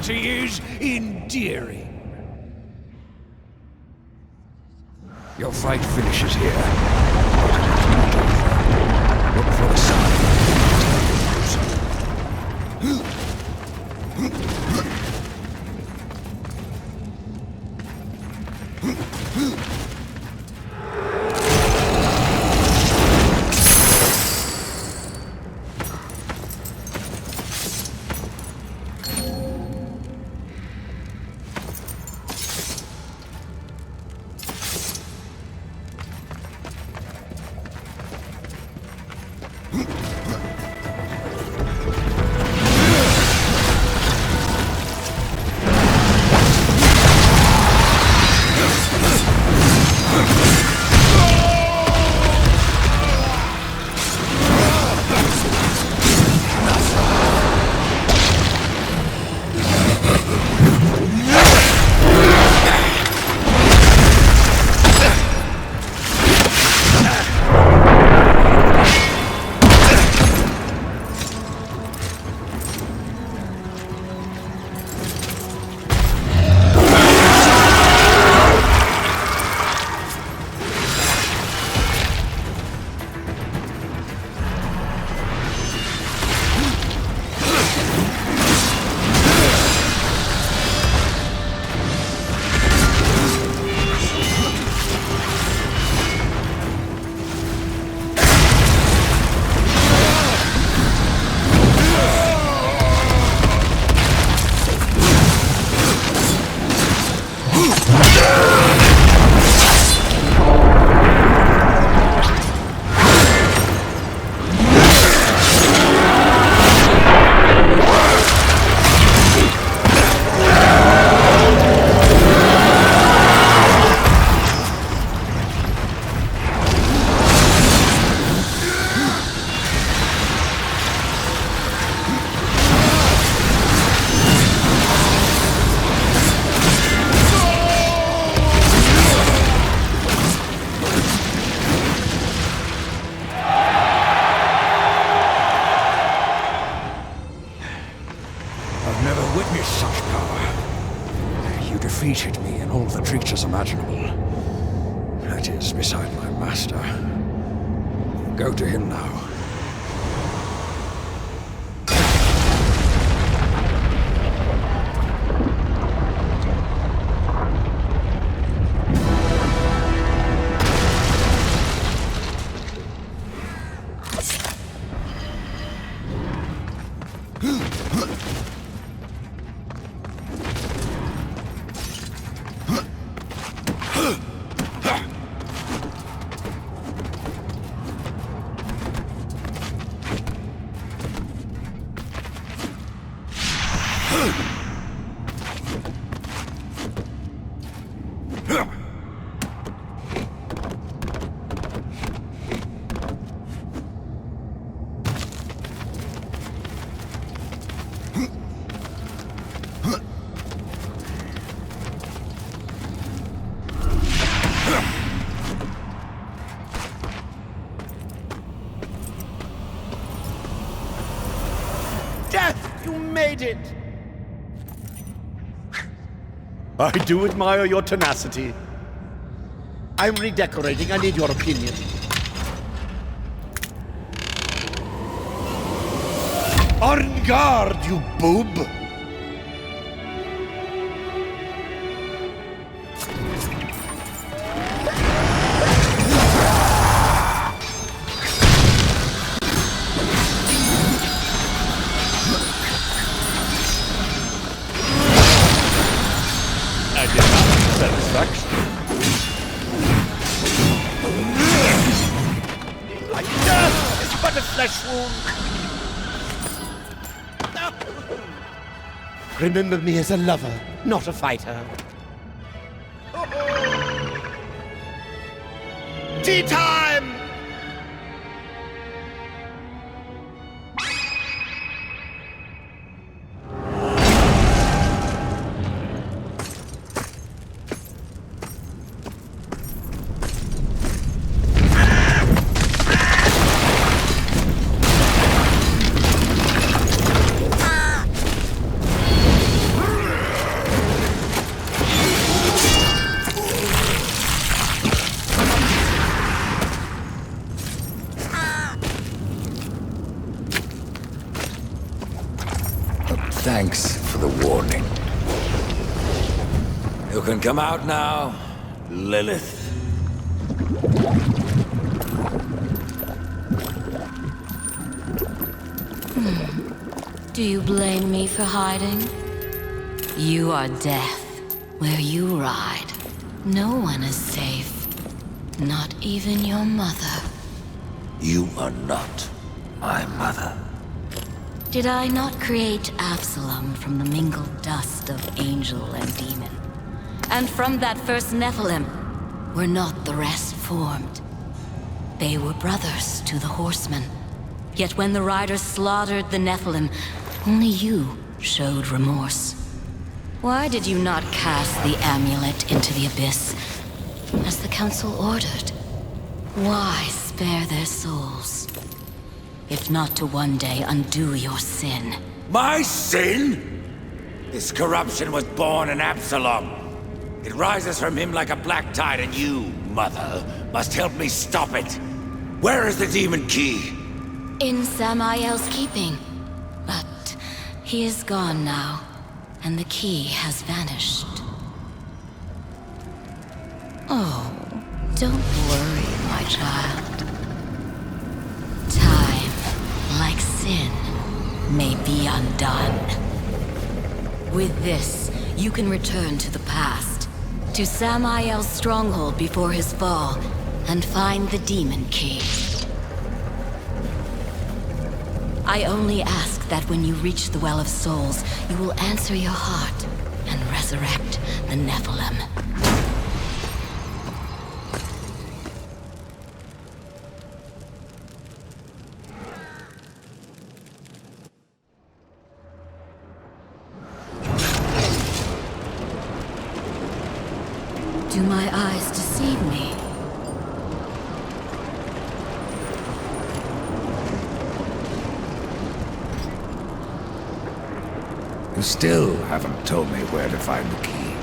beauty is endearing. Your fight finishes here, but it is not over. Look for the sign. Defeated me in all the creatures imaginable. That is, beside my master. Go to him now. Death, you made it! I do admire your tenacity. I'm redecorating. I need your opinion. En garde, you boob! Satisfaction. Like death is but a flesh wound. Remember me as a lover, not a fighter. Tea time! can come out now, Lilith. Do you blame me for hiding? You are death. Where you ride, no one is safe. Not even your mother. You are not my mother. Did I not create Absalom from the mingled dust of angel and demon? And from that first Nephilim, were not the rest formed? They were brothers to the horsemen. Yet when the riders slaughtered the Nephilim, only you showed remorse. Why did you not cast the amulet into the abyss, as the council ordered? Why spare their souls? If not to one day undo your sin. My sin? This corruption was born in Absalom. It rises from him like a black tide, and you, Mother, must help me stop it. Where is the demon key? In Samael's keeping. But he is gone now, and the key has vanished. Oh, don't worry, my child. Time, like sin, may be undone. With this, you can return to the past, to Samael's stronghold before his fall, and find the demon key. I only ask that when you reach the Well of Souls, you will answer your heart and resurrect the Nephilim. Do my eyes deceive me? You still haven't told me where to find the key.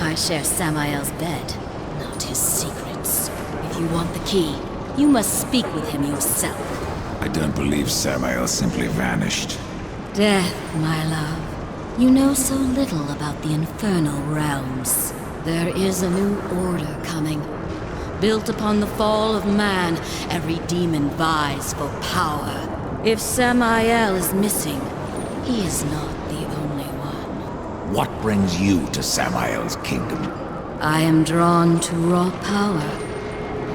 I share Samael's bed, not his secrets. If you want the key, you must speak with him yourself. I don't believe Samael simply vanished. Death, my love. You know so little about the infernal realms. There is a new order coming. Built upon the fall of man, every demon vies for power. If Samael is missing, he is not the only one. What brings you to Samael's kingdom? I am drawn to raw power,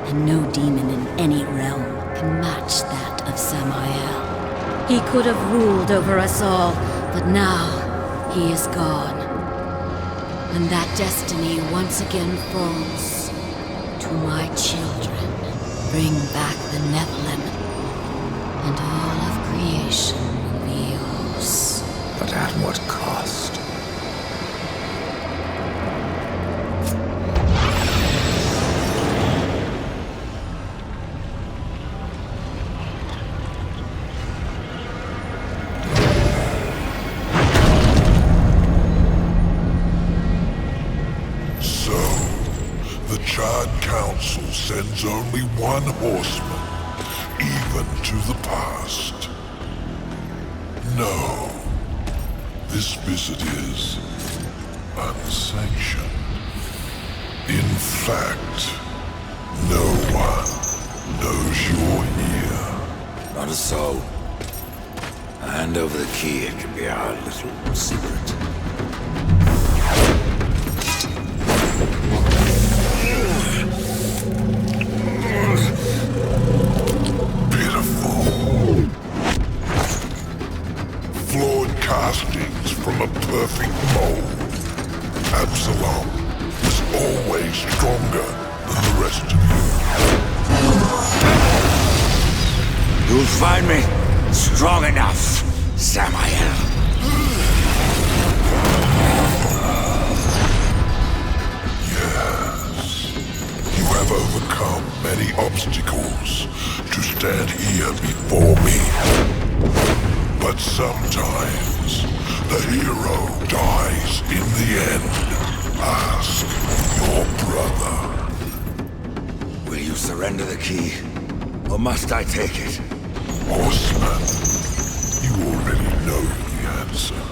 and no demon in any realm can match that of Samael. He could have ruled over us all, but now he is gone. And that destiny once again falls to my children. Bring back the Nephilim, and all of creation will be yours. But at what cost? Council sends only one horseman, even to the past. No, this visit is unsanctioned. In fact, no one knows you're here. Not a soul. Hand over the key, it can be our little secret. Flawed castings from a perfect mold. Absalom was always stronger than the rest of you. You'll find me strong enough, Samael. Yes. You have overcome many obstacles to stand here before me. But sometimes, the hero dies in the end. Ask your brother. Will you surrender the key? Or must I take it? Horseman, you already know the answer.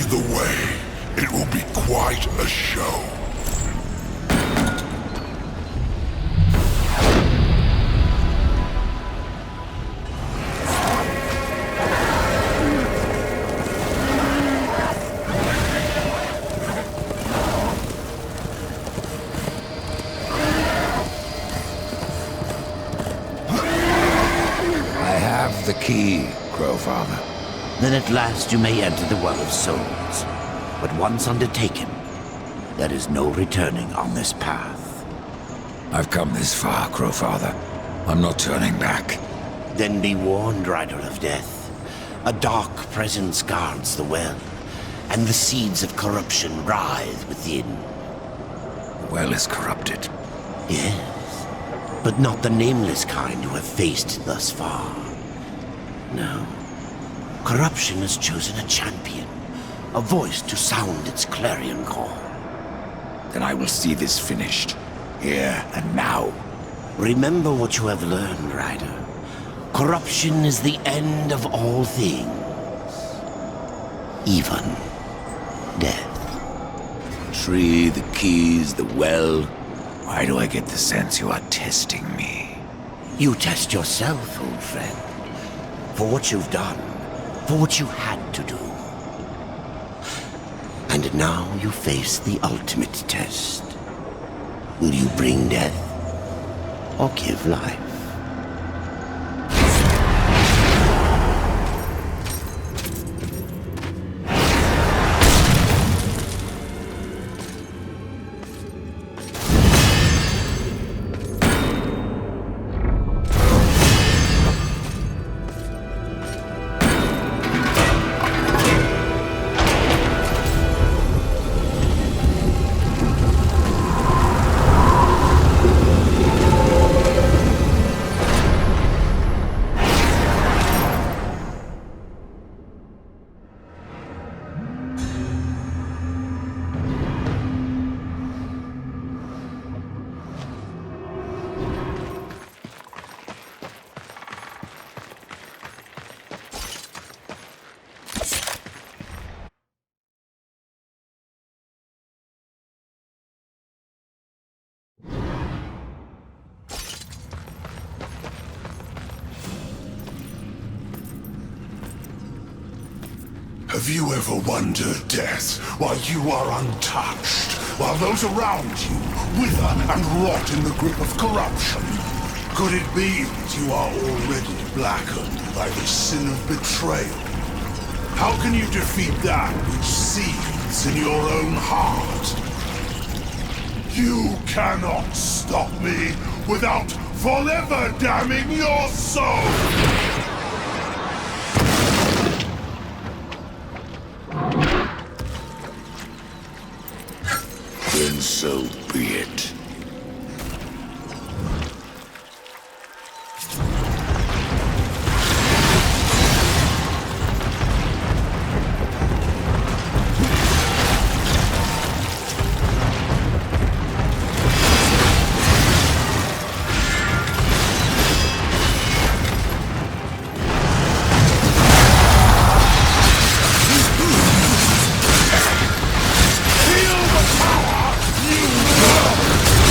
Either way, it will be quite a show. The key, Crowfather. Then at last you may enter the Well of Souls. But once undertaken, there is no returning on this path. I've come this far, Crowfather. I'm not turning back. Then be warned, Rider of Death. A dark presence guards the well, and the seeds of corruption writhe within. The well is corrupted. Yes, but not the nameless kind who have faced it thus far. No. Corruption has chosen a champion, a voice to sound its clarion call. Then I will see this finished, here and now. Remember what you have learned, Rider. Corruption is the end of all things. Even death. Tree, the keys, the well. Why do I get the sense you are testing me? You test yourself, old friend. For what you've done, for what you had to do. And now you face the ultimate test. Will you bring death, or give life? Have you ever wondered, Death, why you are untouched, while those around you wither and rot in the grip of corruption? Could it be that you are already blackened by the sin of betrayal? How can you defeat that which seethes in your own heart? You cannot stop me without forever damning your soul! Then so be it. Feel the power, you world!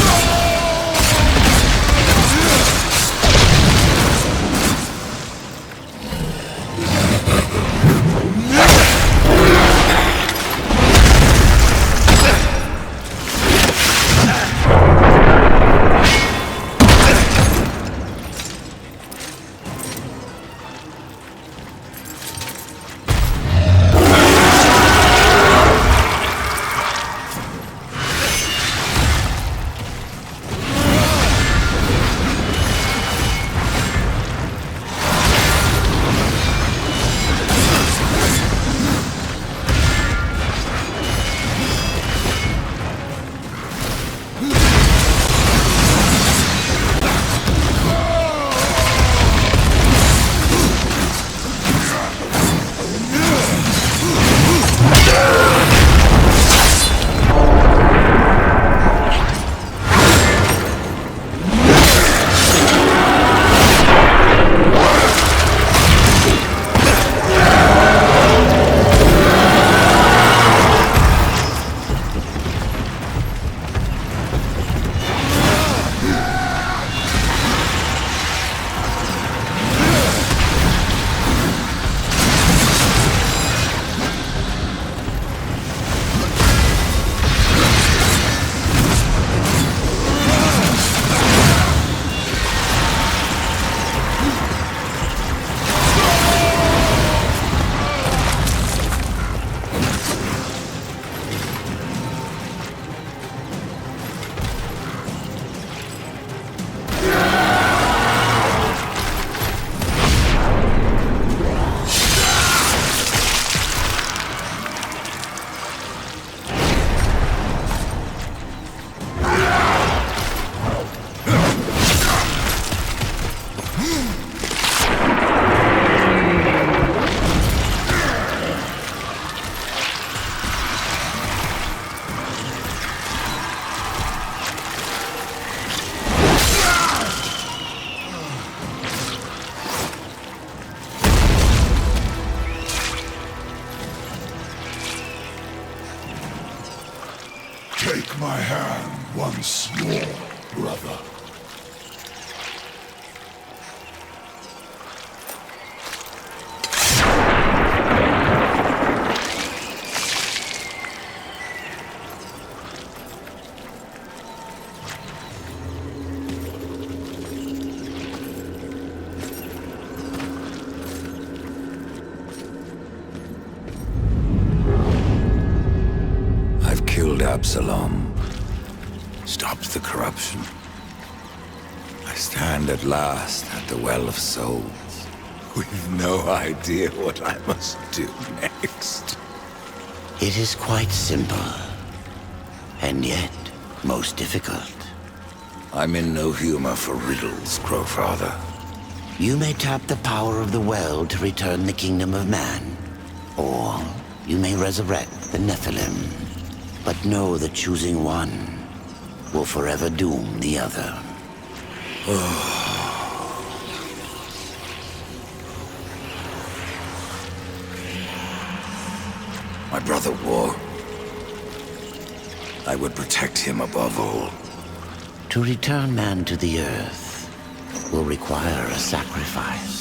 Take my hand once more, brother. Absalom stopped the corruption. I stand at last at the Well of Souls, with no idea what I must do next. It is quite simple, and yet most difficult. I'm in no humor for riddles, Crowfather. You may tap the power of the well to return the kingdom of man, or you may resurrect the Nephilim. But know that choosing one will forever doom the other. My brother War. I would protect him above all. To return man to the earth will require a sacrifice.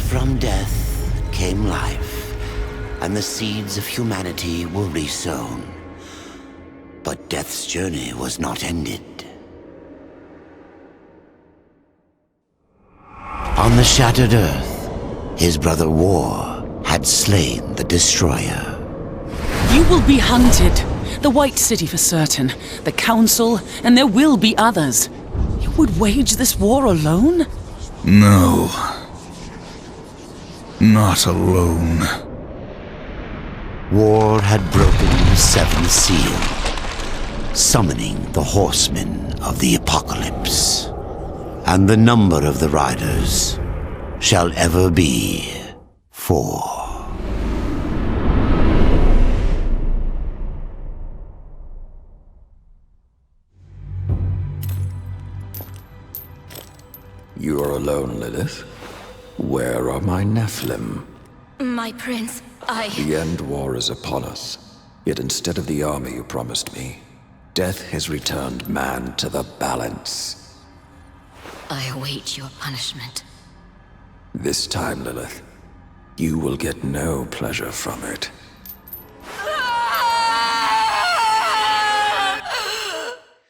From death came life, and the seeds of humanity were resown. But death's journey was not ended. On the shattered earth, his brother War had slain the Destroyer. You will be hunted. The White City for certain, the Council, and there will be others. You would wage this war alone? No. Not alone. War had broken the seventh seal, summoning the horsemen of the apocalypse. And the number of the riders shall ever be 4. You are alone, Lilith? Where are my Nephilim? My prince, The end war is upon us. Yet instead of the army you promised me, death has returned man to the balance. I await your punishment. This time, Lilith, you will get no pleasure from it.